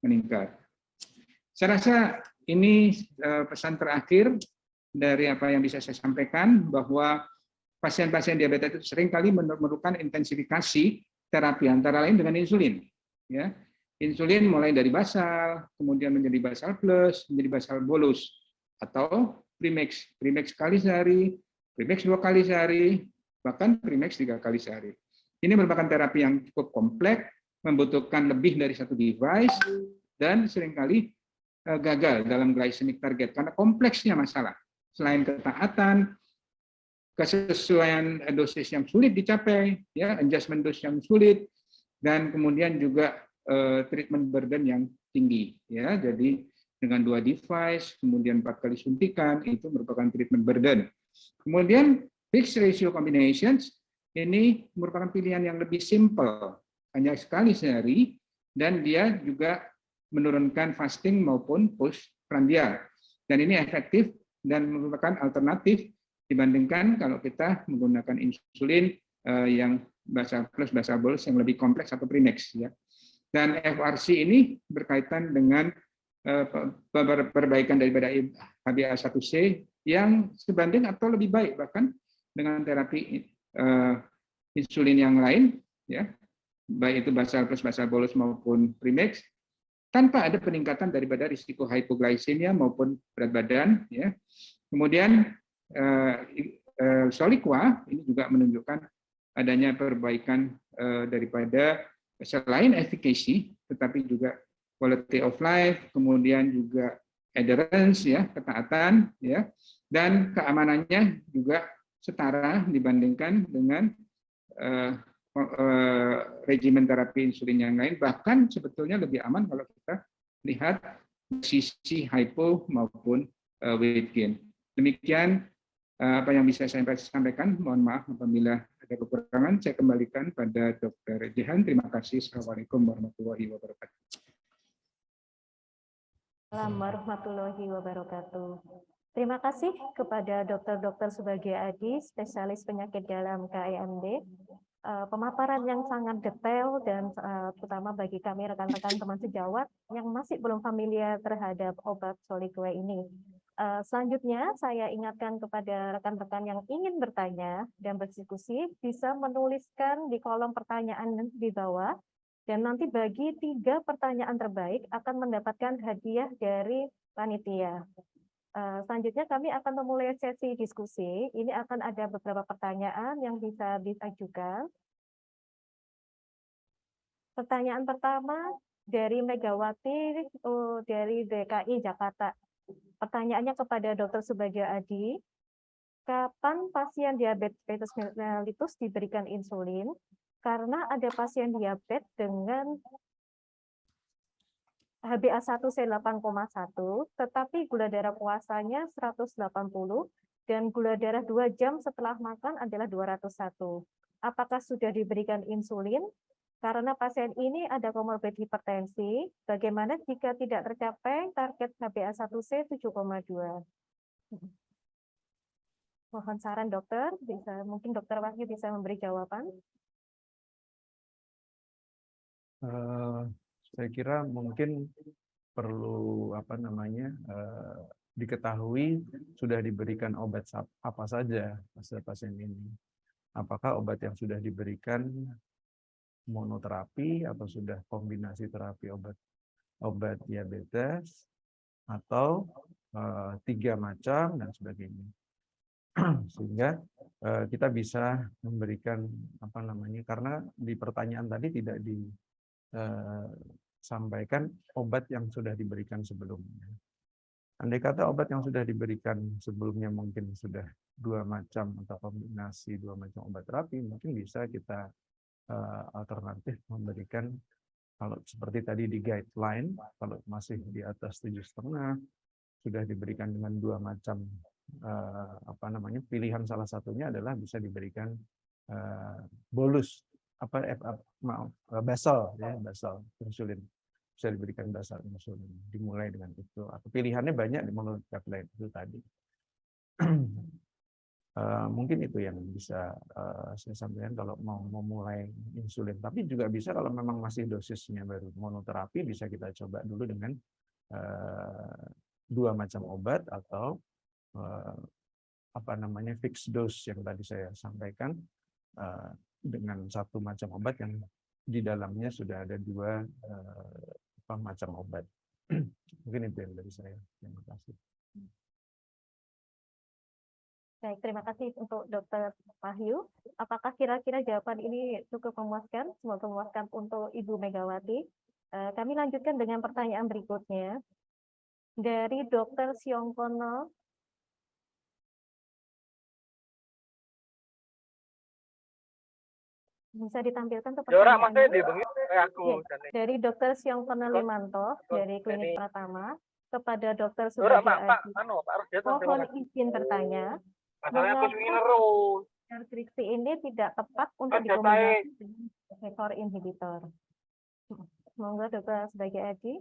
meningkat. Saya rasa ini pesan terakhir dari apa yang bisa saya sampaikan, bahwa pasien-pasien diabetes itu seringkali memerlukan intensifikasi terapi antara lain dengan insulin. Ya, insulin mulai dari basal, kemudian menjadi basal plus, menjadi basal bolus, atau premix, premix sekali sehari, premix 2 kali sehari, bahkan premix 3 kali sehari. Ini merupakan terapi yang cukup kompleks, membutuhkan lebih dari 1 device, dan seringkali gagal dalam glycemic target karena kompleksnya masalah. Selain ketaatan, kesesuaian dosis yang sulit dicapai, ya, adjustment dose yang sulit, dan kemudian juga treatment burden yang tinggi, ya. Jadi dengan 2 device, kemudian 4 kali suntikan, itu merupakan treatment burden. Kemudian fixed ratio combinations ini merupakan pilihan yang lebih simple, hanya sekali sehari, dan dia juga menurunkan fasting maupun postprandial. Dan ini efektif dan merupakan alternatif dibandingkan kalau kita menggunakan insulin yang basal plus basal bolus yang lebih kompleks atau premix, ya. Dan FRC ini berkaitan dengan perbaikan daripada HbA1c yang sebanding atau lebih baik bahkan dengan terapi insulin yang lain, ya, baik itu basal plus basal bolus maupun premix, tanpa ada peningkatan daripada risiko hypoglycemia maupun berat badan, ya. Kemudian Soliqua ini juga menunjukkan adanya perbaikan daripada selain efficacy, tetapi juga quality of life, kemudian juga adherence, ya, ketaatan, ya, dan keamanannya juga setara dibandingkan dengan regimen terapi insulin yang lain, bahkan sebetulnya lebih aman kalau kita lihat sisi hypo maupun weight gain. Demikian apa yang bisa saya sampaikan. Mohon maaf apabila ada kekurangan. Saya kembalikan pada Dr. Jehan. Terima kasih. Assalamualaikum warahmatullahi wabarakatuh. Assalamualaikum warahmatullahi wabarakatuh. Terima kasih kepada Dr. Subagio Adi, spesialis penyakit dalam KEMD. Pemaparan yang sangat detail dan terutama bagi kami rekan-rekan teman sejawat yang masih belum familiar terhadap obat Soliqua ini. Selanjutnya saya ingatkan kepada rekan-rekan yang ingin bertanya dan berdiskusi bisa menuliskan di kolom pertanyaan di bawah, dan nanti bagi 3 pertanyaan terbaik akan mendapatkan hadiah dari panitia. Selanjutnya kami akan memulai sesi diskusi. Ini akan ada beberapa pertanyaan yang bisa diajukan. Pertanyaan pertama dari Megawati dari DKI Jakarta. Pertanyaannya kepada Dr. Subagio Adi, kapan pasien diabetes mellitus diberikan insulin? Karena ada pasien diabetes dengan HbA1c 8,1, tetapi gula darah puasanya 180 dan gula darah 2 jam setelah makan adalah 201. Apakah sudah diberikan insulin? Karena pasien ini ada komorbid hipertensi, bagaimana jika tidak tercapai target HbA1c 7,2? Mohon saran dokter, mungkin Dokter Wahyu bisa memberi jawaban. Saya kira mungkin perlu diketahui sudah diberikan obat apa saja pada pasien ini. Apakah obat yang sudah diberikan monoterapi atau sudah kombinasi terapi obat diabetes atau 3 macam dan sebagainya. Sehingga kita bisa memberikan karena di pertanyaan tadi tidak disampaikan obat yang sudah diberikan sebelumnya. Andai kata obat yang sudah diberikan sebelumnya mungkin sudah 2 macam atau kombinasi 2 macam obat terapi, mungkin bisa kita alternatif memberikan, kalau seperti tadi di guideline, kalau masih di atas 7,5 sudah diberikan dengan 2 macam pilihan, salah satunya adalah bisa diberikan bolus basal, ya, basal insulin, bisa diberikan basal insulin, dimulai dengan itu, atau pilihannya banyak di menurut guideline itu tadi. Mungkin itu yang bisa saya sampaikan kalau mau memulai insulin. Tapi juga bisa kalau memang masih dosisnya baru monoterapi, bisa kita coba dulu dengan 2 macam obat atau fixed dose yang tadi saya sampaikan, dengan 1 macam obat yang di dalamnya sudah ada 2 macam obat. Mungkin itu yang dari saya. Terima kasih. Baik, terima kasih untuk Dr. Wahyu. Apakah kira-kira jawaban ini cukup memuaskan? Semoga memuaskan untuk Ibu Megawati. Kami lanjutkan dengan pertanyaan berikutnya. Dari Dr. Siongkono. Bisa ditampilkan tuh Ya ora maksudnya pertanyaannya. di bengi kayak aku Iya, jane. dari Dr. Siong Limanto dari Klinik Ini Pratama kepada Dr. ora Subagio Pak Adi. anu Pak Rosdiaton terima Mohon kasih. izin bertanya, Masalahnya aku swingi mengapa terus. deskripsi ini tidak tepat untuk Kan jatahe dikombinasi dengan PPV4 inhibitor? Monggo Dr. Subagio Adi.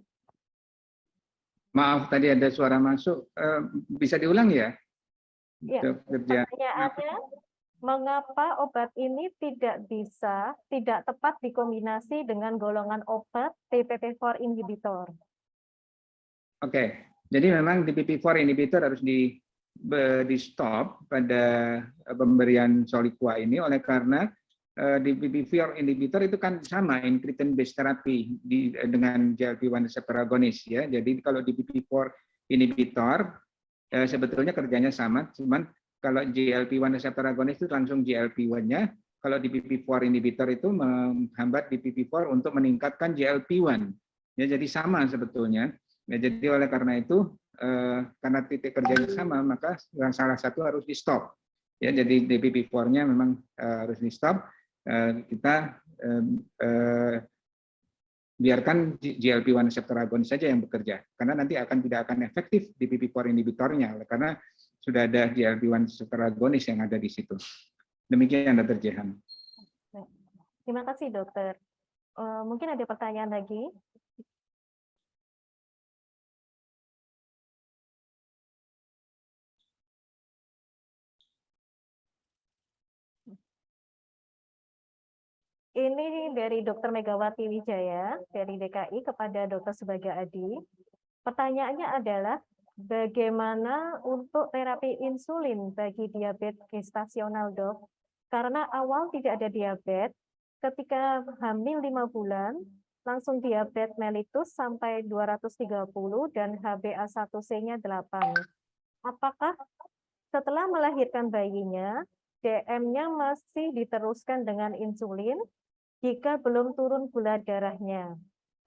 Maaf tadi ada suara masuk. Bisa diulang ya? Iya, Dokter Jan. pertanyaannya, mengapa obat ini tidak tepat dikombinasi dengan golongan obat DPP4 inhibitor? Oke, jadi memang DPP4 inhibitor harus di stop pada pemberian Soliqua ini oleh karena DPP4 inhibitor itu kan sama incretin based therapy dengan GLP-1 receptor agonist ya. Jadi kalau DPP4 inhibitor sebetulnya kerjanya sama, cuman kalau GLP-1 receptor agonist itu langsung GLP-1-nya, kalau DPP4 inhibitor itu menghambat DPP4 untuk meningkatkan GLP-1. Ya, jadi sama sebetulnya. Ya, jadi oleh karena itu karena titik kerjanya sama, maka yang salah satu harus di stop. Ya, jadi DPP4-nya memang harus di stop. Kita biarkan GLP-1 receptor agonis saja yang bekerja, karena nanti tidak akan efektif DPP4 inhibitornya, karena sudah ada GLP-1 receptor agonis yang ada di situ. Demikian Dr. Jehan. Terima kasih dokter. Mungkin ada pertanyaan lagi? Ini dari Dr. Megawati Wijaya dari DKI kepada Dr. Subagio Adi. Pertanyaannya adalah bagaimana untuk terapi insulin bagi diabetes gestasional, Dok? Karena awal tidak ada diabetes, ketika hamil 5 bulan langsung diabetes mellitus sampai 230 dan HbA1c-nya 8. Apakah setelah melahirkan bayinya DM-nya masih diteruskan dengan insulin jika belum turun gula darahnya?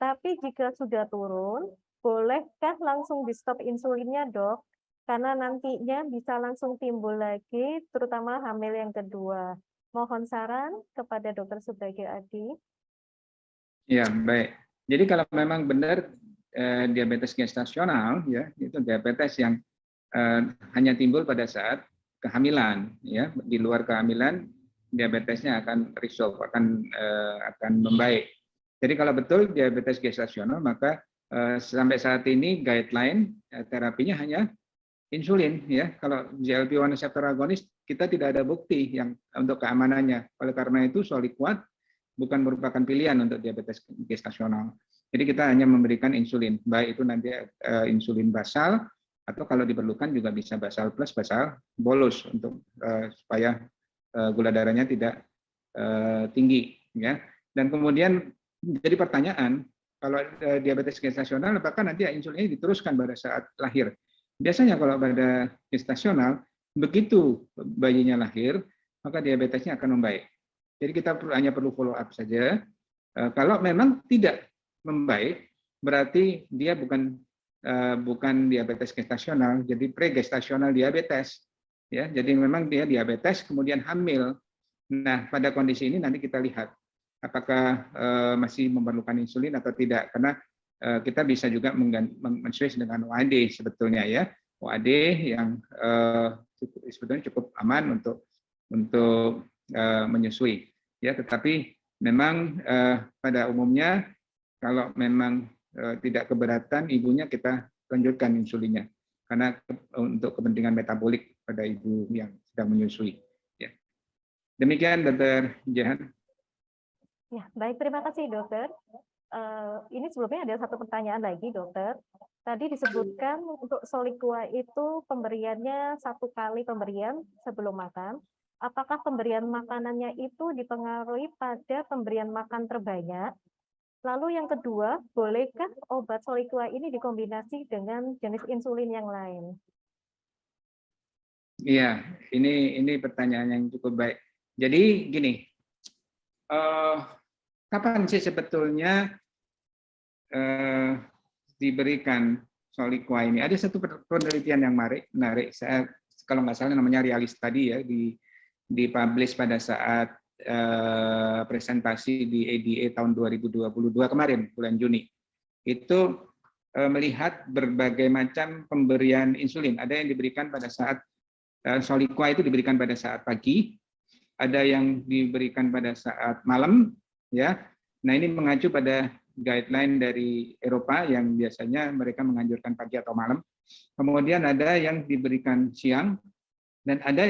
Tapi jika sudah turun, bolehkah langsung di stop insulinnya, Dok? Karena nantinya bisa langsung timbul lagi, terutama hamil yang kedua. Mohon saran kepada Dr. Subagio Adi. Ya, baik. Jadi kalau memang benar diabetes gestasional, ya itu diabetes yang hanya timbul pada saat kehamilan, ya di luar kehamilan diabetesnya akan resolve, akan membaik. Jadi kalau betul diabetes gestasional, maka sampai saat ini guideline terapinya hanya insulin, ya. Kalau GLP-1 receptor agonis kita tidak ada bukti yang untuk keamanannya. Oleh karena itu Soliqua bukan merupakan pilihan untuk diabetes gestasional. Jadi kita hanya memberikan insulin, baik itu nanti insulin basal atau kalau diperlukan juga bisa basal plus, basal bolus untuk supaya gula darahnya tidak tinggi, ya. Dan kemudian jadi pertanyaan, kalau diabetes gestasional apakah nanti insulinnya diteruskan pada saat lahir? Biasanya kalau pada gestasional begitu bayinya lahir maka diabetesnya akan membaik. Jadi kita hanya perlu follow up saja. Kalau memang tidak membaik berarti dia bukan diabetes gestasional, jadi pregestasional diabetes. Ya, jadi memang dia diabetes kemudian hamil. Nah, pada kondisi ini nanti kita lihat apakah masih memerlukan insulin atau tidak, karena kita bisa juga men-switch dengan OAD sebetulnya, ya. OAD yang sebetulnya cukup aman untuk menyusui, ya. Tetapi memang pada umumnya kalau memang tidak keberatan ibunya, kita lanjutkan insulinnya karena untuk kepentingan metabolik pada ibu yang sedang menyusui. Ya. Demikian Dr. Jehan. Ya, baik, terima kasih dokter. Ini sebelumnya ada satu pertanyaan lagi, dokter. Tadi disebutkan untuk Soliqua itu pemberiannya 1 kali pemberian sebelum makan. Apakah pemberian makanannya itu dipengaruhi pada pemberian makan terbanyak? Lalu yang kedua, bolehkah obat Soliqua ini dikombinasi dengan jenis insulin yang lain? Iya, ini pertanyaan yang cukup baik. Jadi gini, kapan sih sebetulnya diberikan Soliqua ini? Ada satu penelitian yang menarik. Saya kalau nggak salah namanya Realis tadi, ya, dipublish pada saat presentasi di ADA tahun 2022 kemarin, bulan Juni. Itu melihat berbagai macam pemberian insulin. Ada yang diberikan pada saat Soliqua itu diberikan pada saat pagi, ada yang diberikan pada saat malam, ya. Nah, ini mengacu pada guideline dari Eropa yang biasanya mereka menganjurkan pagi atau malam. Kemudian ada yang diberikan siang, dan ada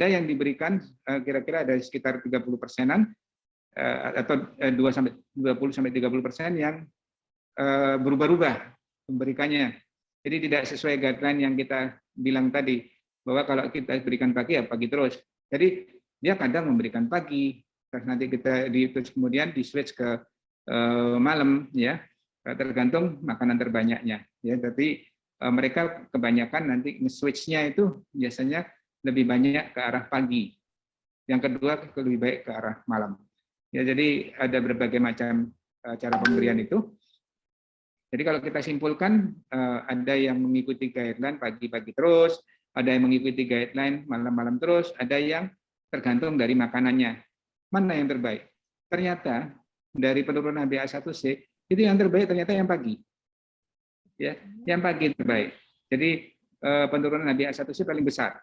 yang diberikan kira-kira ada sekitar 30%-an atau 20-30% yang berubah-ubah memberikannya. Jadi tidak sesuai guideline yang kita bilang tadi, bahwa kalau kita berikan pagi ya pagi terus. Jadi dia kadang memberikan pagi, terus nanti terus kemudian di switch ke malam, ya, tergantung makanan terbanyaknya. Ya, tapi mereka kebanyakan nanti nge-switch-nya itu biasanya lebih banyak ke arah pagi. Yang kedua lebih baik ke arah malam. Ya, jadi ada berbagai macam cara pemberian itu. Jadi kalau kita simpulkan, ada yang mengikuti guideline pagi-pagi terus, ada yang mengikuti guideline malam-malam terus, ada yang tergantung dari makanannya. Mana yang terbaik? Ternyata dari penurunan HbA1c, itu yang terbaik ternyata yang pagi. Ya, yang pagi terbaik. Jadi penurunan HbA1c paling besar.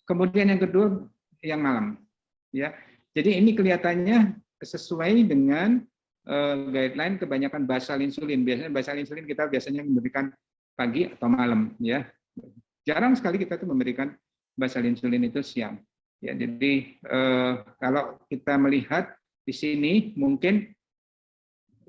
Kemudian yang kedua yang malam. Ya, jadi ini kelihatannya sesuai dengan guideline kebanyakan basal insulin. Biasanya basal insulin kita biasanya memberikan pagi atau malam, ya. Jarang sekali kita tuh memberikan basal insulin itu siang. Ya, jadi kalau kita melihat di sini mungkin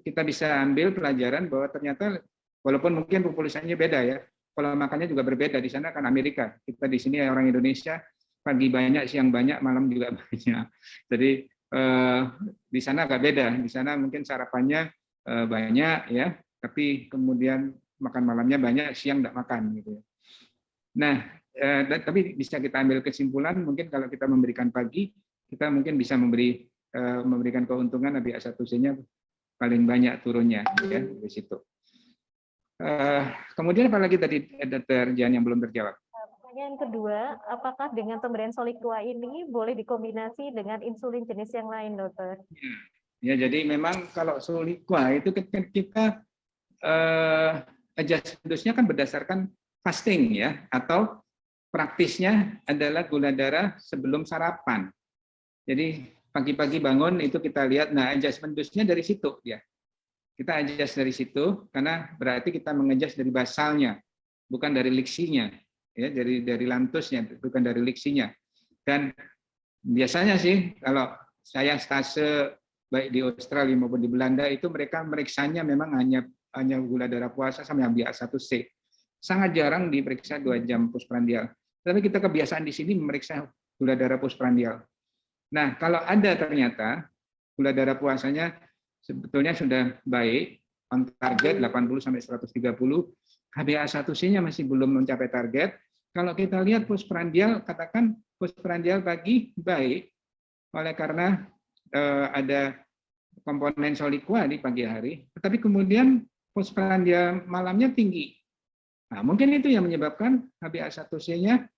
kita bisa ambil pelajaran bahwa ternyata walaupun mungkin populasinya beda, ya, pola makannya juga berbeda. Di sana kan Amerika, kita di sini orang Indonesia pagi banyak, siang banyak, malam juga banyak. Jadi di sana agak beda. Di sana mungkin sarapannya banyak, ya, tapi kemudian makan malamnya banyak, siang tidak makan, gitu. Nah, tapi bisa kita ambil kesimpulan mungkin kalau kita memberikan pagi, kita mungkin bisa memberikan keuntungan HbA1c-nya paling banyak turunnya, ya, di situ. Kemudian apalagi tadi Dr. Jan yang belum terjawab? Pertanyaan kedua, apakah dengan pemberian Soliqua ini boleh dikombinasi dengan insulin jenis yang lain, dokter? Ya, jadi memang kalau Soliqua itu kita adjust dosisnya kan berdasarkan fasting, ya, atau praktisnya adalah gula darah sebelum sarapan. Jadi pagi-pagi bangun itu kita lihat, nah adjustment dosisnya dari situ, ya. Kita adjust dari situ karena berarti kita mengadjust dari basalnya, bukan dari liksinya. Ya, dari lantusnya, bukan dari liksinya. Dan biasanya sih kalau saya stase baik di Australia maupun di Belanda itu mereka meriksanya memang hanya gula darah puasa sama HbA1c. Sangat jarang diperiksa 2 jam postprandial. Tapi kita kebiasaan di sini memeriksa gula darah postprandial. Nah, kalau ada ternyata gula darah puasanya sebetulnya sudah baik, on target 80 sampai 130, HbA1c-nya masih belum mencapai target. Kalau kita lihat postprandial, katakan postprandial pagi baik, oleh karena ada komponen Soliqua di pagi hari, tetapi kemudian postprandial malamnya tinggi. Nah, mungkin itu yang menyebabkan HbA1c-nya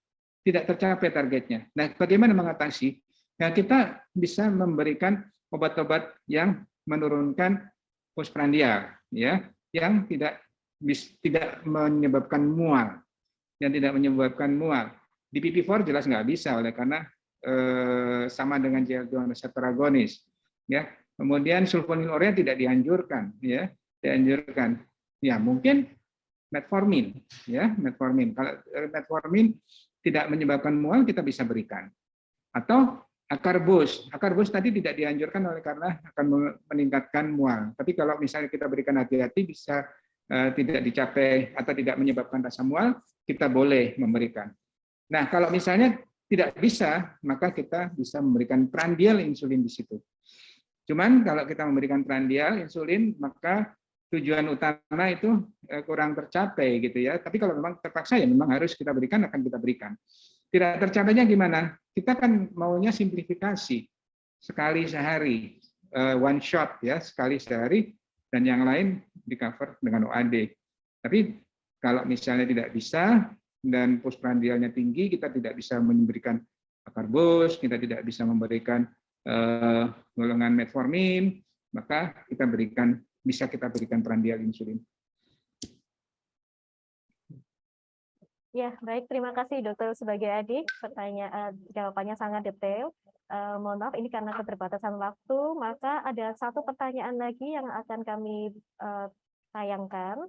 tidak tercapai targetnya. Nah, bagaimana mengatasi? Nah, kita bisa memberikan obat-obat yang menurunkan postprandial, ya, yang tidak menyebabkan mual. Yang tidak menyebabkan mual. Di PP4 jelas nggak bisa, oleh karena sama dengan GLP-1 reseptor agonis. Ya, kemudian sulfonylurea tidak dianjurkan, ya, dianjurkan. Ya, mungkin metformin, ya, metformin. Kalau metformin tidak menyebabkan mual, kita bisa berikan. Atau akarbus. Akarbus tadi tidak dianjurkan oleh karena akan meningkatkan mual. Tapi kalau misalnya kita berikan hati-hati bisa tidak dicapai atau tidak menyebabkan rasa mual, kita boleh memberikan. Nah, kalau misalnya tidak bisa, maka kita bisa memberikan prandial insulin di situ. Cuman kalau kita memberikan prandial insulin, maka tujuan utama itu kurang tercapai, gitu ya. Tapi kalau memang terpaksa, ya memang harus kita berikan, akan kita berikan. Tidak tercapainya gimana? Kita kan maunya simplifikasi, sekali sehari, one shot, ya, sekali sehari, dan yang lain di cover dengan OAD. Tapi kalau misalnya tidak bisa dan postprandialnya tinggi, kita tidak bisa memberikan akarbus, kita tidak bisa memberikan golongan metformin, maka bisa kita berikan prandial insulin. Ya, baik. Terima kasih Dokter sebagai adik. Jawabannya sangat detail. Mohon maaf, ini karena keterbatasan waktu, maka ada satu pertanyaan lagi yang akan kami tayangkan.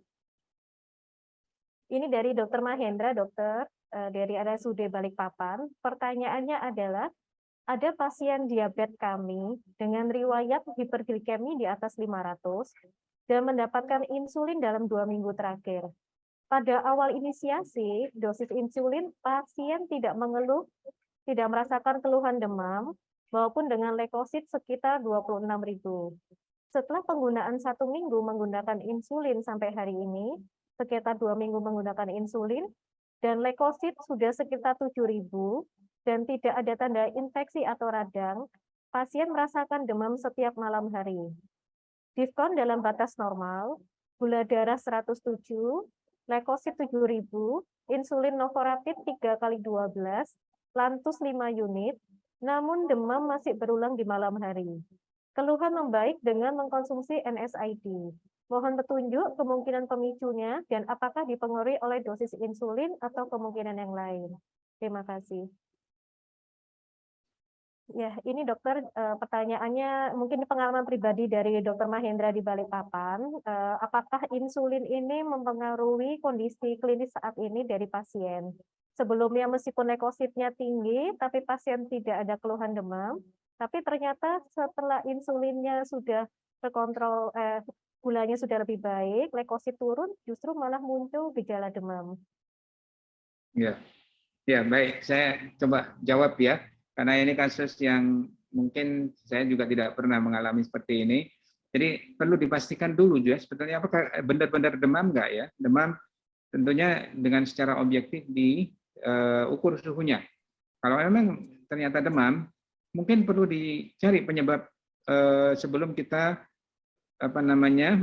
Ini dari Dokter Mahendra, dokter dari RSUD Balikpapan. Pertanyaannya adalah, ada pasien diabetes kami dengan riwayat hiperglikemi di atas 500 dan mendapatkan insulin dalam 2 minggu terakhir. Pada awal inisiasi dosis insulin, pasien tidak mengeluh, tidak merasakan keluhan demam, maupun dengan leukosit sekitar 26.000. Setelah penggunaan 1 minggu menggunakan insulin sampai hari ini, sekitar 2 minggu menggunakan insulin, dan leukosit sudah sekitar 7.000, dan tidak ada tanda infeksi atau radang, pasien merasakan demam setiap malam hari. Diskon dalam batas normal, gula darah 107, leukosit 7.000, insulin Novorapid 3x12, Lantus 5 unit, namun demam masih berulang di malam hari. Keluhan membaik dengan mengkonsumsi NSAID. Mohon petunjuk kemungkinan pemicunya dan apakah dipengaruhi oleh dosis insulin atau kemungkinan yang lain. Terima kasih. Ya, ini dokter, pertanyaannya mungkin pengalaman pribadi dari Dokter Mahendra di Balikpapan. Apakah insulin ini mempengaruhi kondisi klinis saat ini dari pasien? Sebelumnya meskipun leukositnya tinggi, tapi pasien tidak ada keluhan demam, tapi ternyata setelah insulinnya sudah terkontrol, gulanya sudah lebih baik, leukosit turun, justru malah muncul gejala demam. Ya, ya baik. Saya coba jawab ya. Karena ini kasus yang mungkin saya juga tidak pernah mengalami seperti ini. Jadi perlu dipastikan dulu juga sebetulnya apakah benar-benar demam enggak ya. Demam tentunya dengan secara objektif diukur suhunya. Kalau memang ternyata demam, mungkin perlu dicari penyebab sebelum kita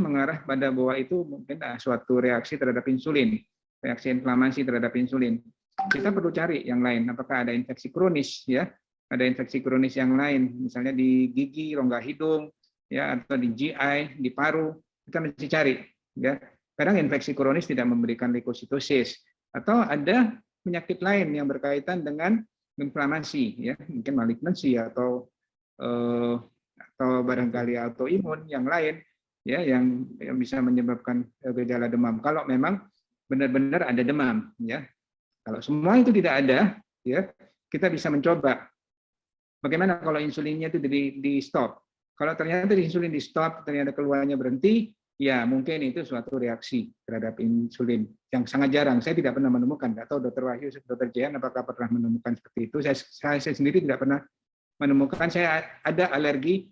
mengarah pada bahwa itu mungkin suatu reaksi terhadap insulin, reaksi inflamasi terhadap insulin. Kita perlu cari yang lain, apakah ada infeksi kronis ya, ada infeksi kronis yang lain, misalnya di gigi, rongga hidung, ya atau di GI, di paru, kita mesti cari ya. Kadang infeksi kronis tidak memberikan leukositosis, atau ada penyakit lain yang berkaitan dengan inflamasi ya, mungkin malignansi atau barangkali autoimun yang lain ya, yang bisa menyebabkan gejala demam. Kalau memang benar-benar ada demam ya. Kalau semua itu tidak ada, ya kita bisa mencoba. Bagaimana kalau insulinnya itu di stop? Kalau ternyata insulin di stop, ternyata keluarnya berhenti, ya mungkin itu suatu reaksi terhadap insulin yang sangat jarang. Saya tidak pernah menemukan. Nggak tahu Dr. Wahyu, Dr. Jehan, apakah pernah menemukan seperti itu? Saya sendiri tidak pernah menemukan. Saya ada alergi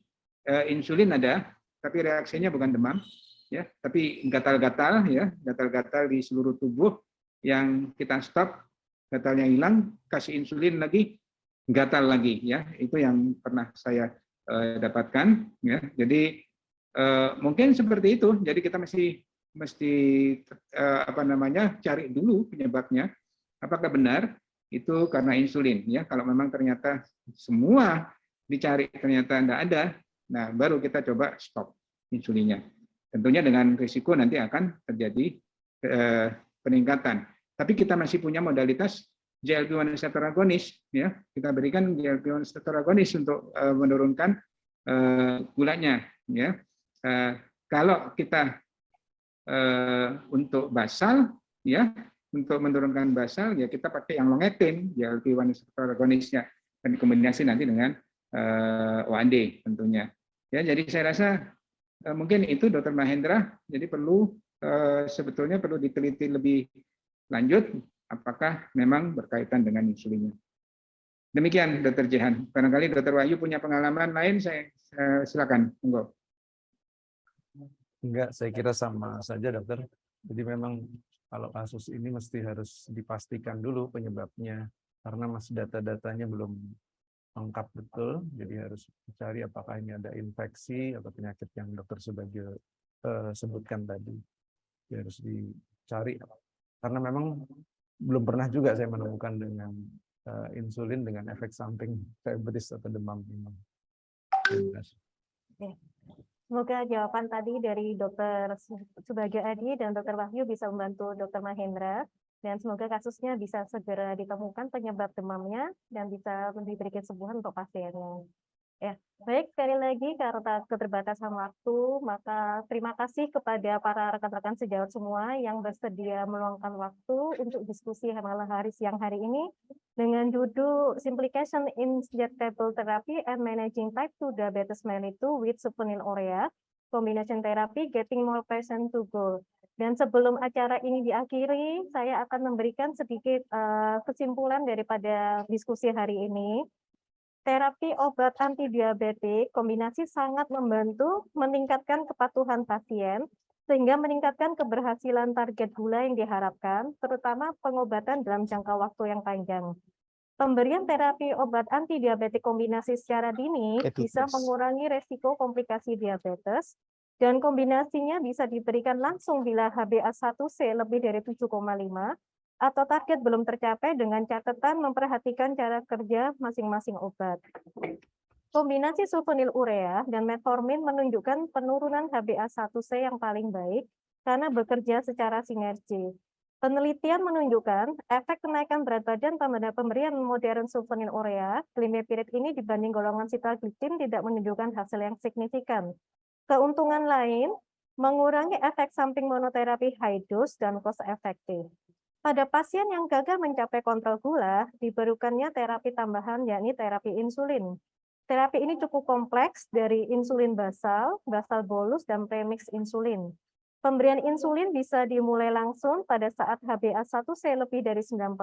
insulin ada, tapi reaksinya bukan demam, ya, tapi gatal-gatal, ya, gatal-gatal di seluruh tubuh yang kita stop. Gatalnya hilang, kasih insulin lagi, gatal lagi, ya itu yang pernah saya dapatkan, ya. Jadi mungkin seperti itu. Jadi kita mesti cari dulu penyebabnya. Apakah benar itu karena insulin? Ya, kalau memang ternyata semua dicari ternyata tidak ada, nah baru kita coba stop insulinnya. Tentunya dengan risiko nanti akan terjadi peningkatan. Tapi kita masih punya modalitas GLP-1 reseptor agonis, ya. Kita berikan GLP-1 reseptor agonis untuk menurunkan gulanya, ya. Kalau kita untuk basal, ya, untuk menurunkan basal, ya kita pakai yang longetin, GLP-1 reseptor agonisnya, dan dikombinasi nanti dengan OAD tentunya. Ya, jadi saya rasa mungkin itu Dr. Mahendra. Jadi sebetulnya perlu diteliti lebih lanjut apakah memang berkaitan dengan insulinnya. Demikian Dr. Jehan. Barangkali Dr. Wahyu punya pengalaman lain, saya silakan. Monggo. Enggak, saya kira sama saja dokter. Jadi memang kalau kasus ini mesti harus dipastikan dulu penyebabnya, karena masih data-datanya belum lengkap betul. Jadi harus dicari apakah ini ada infeksi atau penyakit yang dokter Subagio sebutkan tadi. Jadi harus dicari. Karena memang belum pernah juga saya menemukan dengan insulin dengan efek samping diabetes atau demam. Terima kasih. Semoga jawaban tadi dari Dr. Subagio Adi dan Dr. Wahyu bisa membantu Dr. Mahendra, dan semoga kasusnya bisa segera ditemukan penyebab demamnya dan bisa diberikan kesembuhan untuk pasiennya. Ya, baik, sekali lagi karena keterbatasan waktu, maka terima kasih kepada para rekan-rekan sejawat semua yang bersedia meluangkan waktu untuk diskusi malam hari siang hari ini dengan judul Simplification Injectable Therapy and Managing Type 2 Diabetes mellitus with Sulfonylurea, Combination Therapy Getting More Patient to Goal. Dan sebelum acara ini diakhiri, saya akan memberikan sedikit kesimpulan daripada diskusi hari ini. Terapi obat antidiabetik kombinasi sangat membantu meningkatkan kepatuhan pasien sehingga meningkatkan keberhasilan target gula yang diharapkan, terutama pengobatan dalam jangka waktu yang panjang. Pemberian terapi obat antidiabetik kombinasi secara dini bisa mengurangi resiko komplikasi diabetes, dan kombinasinya bisa diberikan langsung bila HbA1c lebih dari 7,5 atau target belum tercapai dengan catatan memperhatikan cara kerja masing-masing obat. Kombinasi sulfonylurea dan metformin menunjukkan penurunan HbA1c yang paling baik karena bekerja secara sinergi. Penelitian menunjukkan efek kenaikan berat badan pada pemberian modern sulfonylurea, glimepiride ini dibanding golongan sitagliptin tidak menunjukkan hasil yang signifikan. Keuntungan lain, mengurangi efek samping monoterapi high dose dan cost efektif. Pada pasien yang gagal mencapai kontrol gula, diberikannya terapi tambahan yakni terapi insulin. Terapi ini cukup kompleks dari insulin basal, basal bolus, dan premix insulin. Pemberian insulin bisa dimulai langsung pada saat HbA1c lebih dari 9%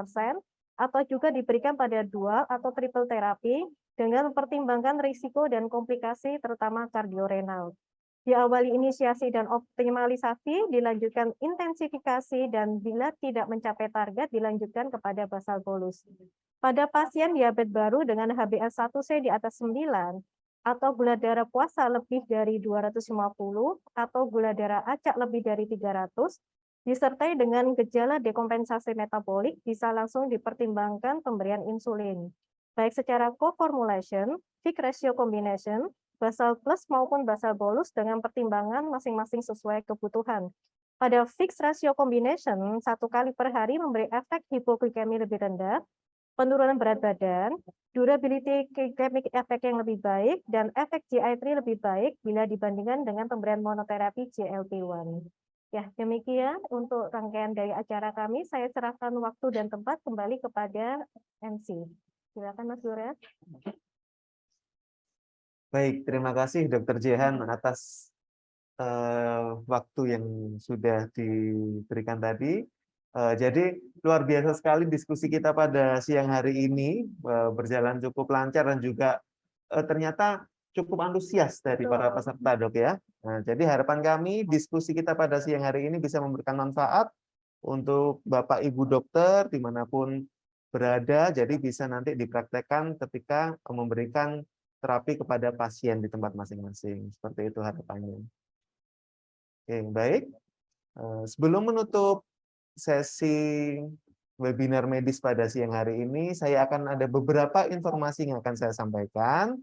atau juga diberikan pada dual atau triple terapi dengan mempertimbangkan risiko dan komplikasi terutama kardiorenal. Diawali inisiasi dan optimalisasi, dilanjutkan intensifikasi, dan bila tidak mencapai target, dilanjutkan kepada basal bolus. Pada pasien diabetes baru dengan HbA1c di atas 9, atau gula darah puasa lebih dari 250, atau gula darah acak lebih dari 300, disertai dengan gejala dekompensasi metabolik, bisa langsung dipertimbangkan pemberian insulin, baik secara co-formulation, fixed ratio combination, basal plus maupun basal bolus dengan pertimbangan masing-masing sesuai kebutuhan. Pada fixed ratio combination, 1 kali per hari memberi efek hipoglikemi lebih rendah, penurunan berat badan, durability glycemic effect yang lebih baik, dan efek GI3 lebih baik bila dibandingkan dengan pemberian monoterapi GLP-1. Ya, demikian untuk rangkaian dari acara kami. Saya serahkan waktu dan tempat kembali kepada MC. Silakan Mas Duret. Baik, terima kasih Dr. Jehan atas waktu yang sudah diberikan tadi. Jadi luar biasa sekali diskusi kita pada siang hari ini, berjalan cukup lancar dan juga ternyata cukup antusias dari para peserta, Dok ya. Nah, jadi harapan kami diskusi kita pada siang hari ini bisa memberikan manfaat untuk Bapak Ibu dokter dimanapun berada, jadi bisa nanti dipraktekkan ketika memberikan terapi kepada pasien di tempat masing-masing. Seperti itu harapannya. Oke, baik. Sebelum menutup sesi webinar medis pada siang hari ini, saya akan ada beberapa informasi yang akan saya sampaikan.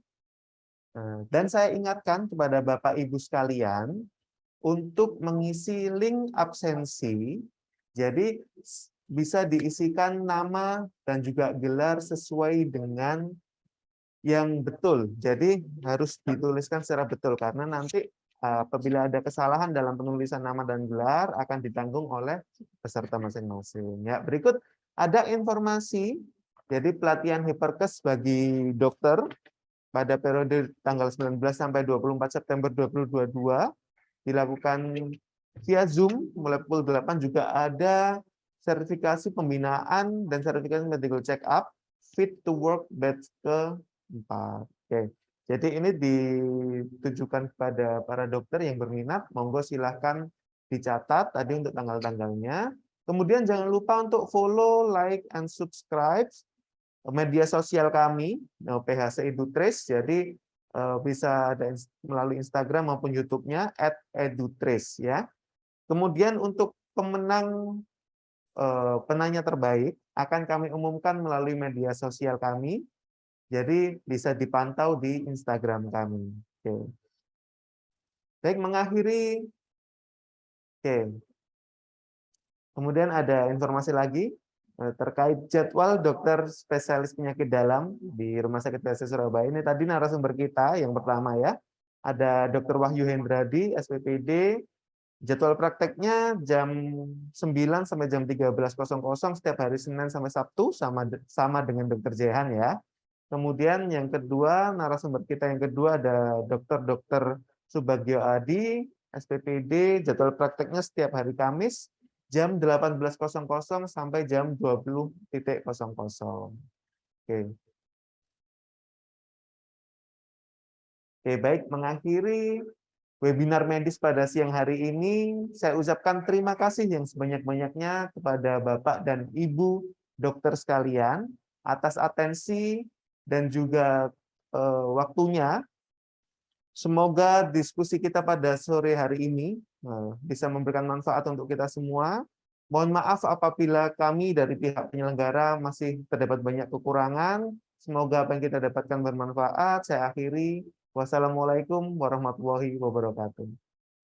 Dan saya ingatkan kepada Bapak Ibu sekalian untuk mengisi link absensi. Jadi bisa diisikan nama dan juga gelar sesuai dengan yang betul. Jadi harus dituliskan secara betul karena nanti apabila ada kesalahan dalam penulisan nama dan gelar akan ditanggung oleh peserta masing-masing. Ya, berikut ada informasi. Jadi pelatihan Hiperkes bagi dokter pada periode tanggal 19 sampai 24 September 2022 dilakukan via Zoom mulai pukul 8, juga ada sertifikasi pembinaan dan sertifikasi medical check up fit to work batch ke 4. Oke. Jadi ini ditujukan kepada para dokter yang berminat, monggo silahkan dicatat tadi untuk tanggal-tanggalnya. Kemudian jangan lupa untuk follow, like, and subscribe media sosial kami, PHC EduTrace. Jadi bisa ada melalui Instagram maupun YouTube-nya @edutrace ya. Kemudian untuk pemenang penanya terbaik akan kami umumkan melalui media sosial kami. Jadi bisa dipantau di Instagram kami. Oke. Baik, mengakhiri. Oke. Kemudian ada informasi lagi terkait jadwal dokter spesialis penyakit dalam di Rumah Sakit PSC Surabaya. Ini tadi narasumber kita yang pertama ya. Ada Dr. Wahyu Hendradi, SPPD. Jadwal prakteknya jam 9 sampai jam 13.00 setiap hari Senin sampai Sabtu sama dengan Dr. Jehan ya. Kemudian yang kedua, narasumber kita yang kedua ada Dr. Subagio Adi, SPPD, jadwal prakteknya setiap hari Kamis jam 18.00 sampai jam 20.00. Oke. Oke, baik, mengakhiri webinar medis pada siang hari ini, saya ucapkan terima kasih yang sebanyak-banyaknya kepada Bapak dan Ibu dokter sekalian atas atensi dan juga waktunya. Semoga diskusi kita pada sore hari ini bisa memberikan manfaat untuk kita semua. Mohon maaf apabila kami dari pihak penyelenggara masih terdapat banyak kekurangan. Semoga apa yang kita dapatkan bermanfaat. Saya akhiri. Wassalamualaikum warahmatullahi wabarakatuh.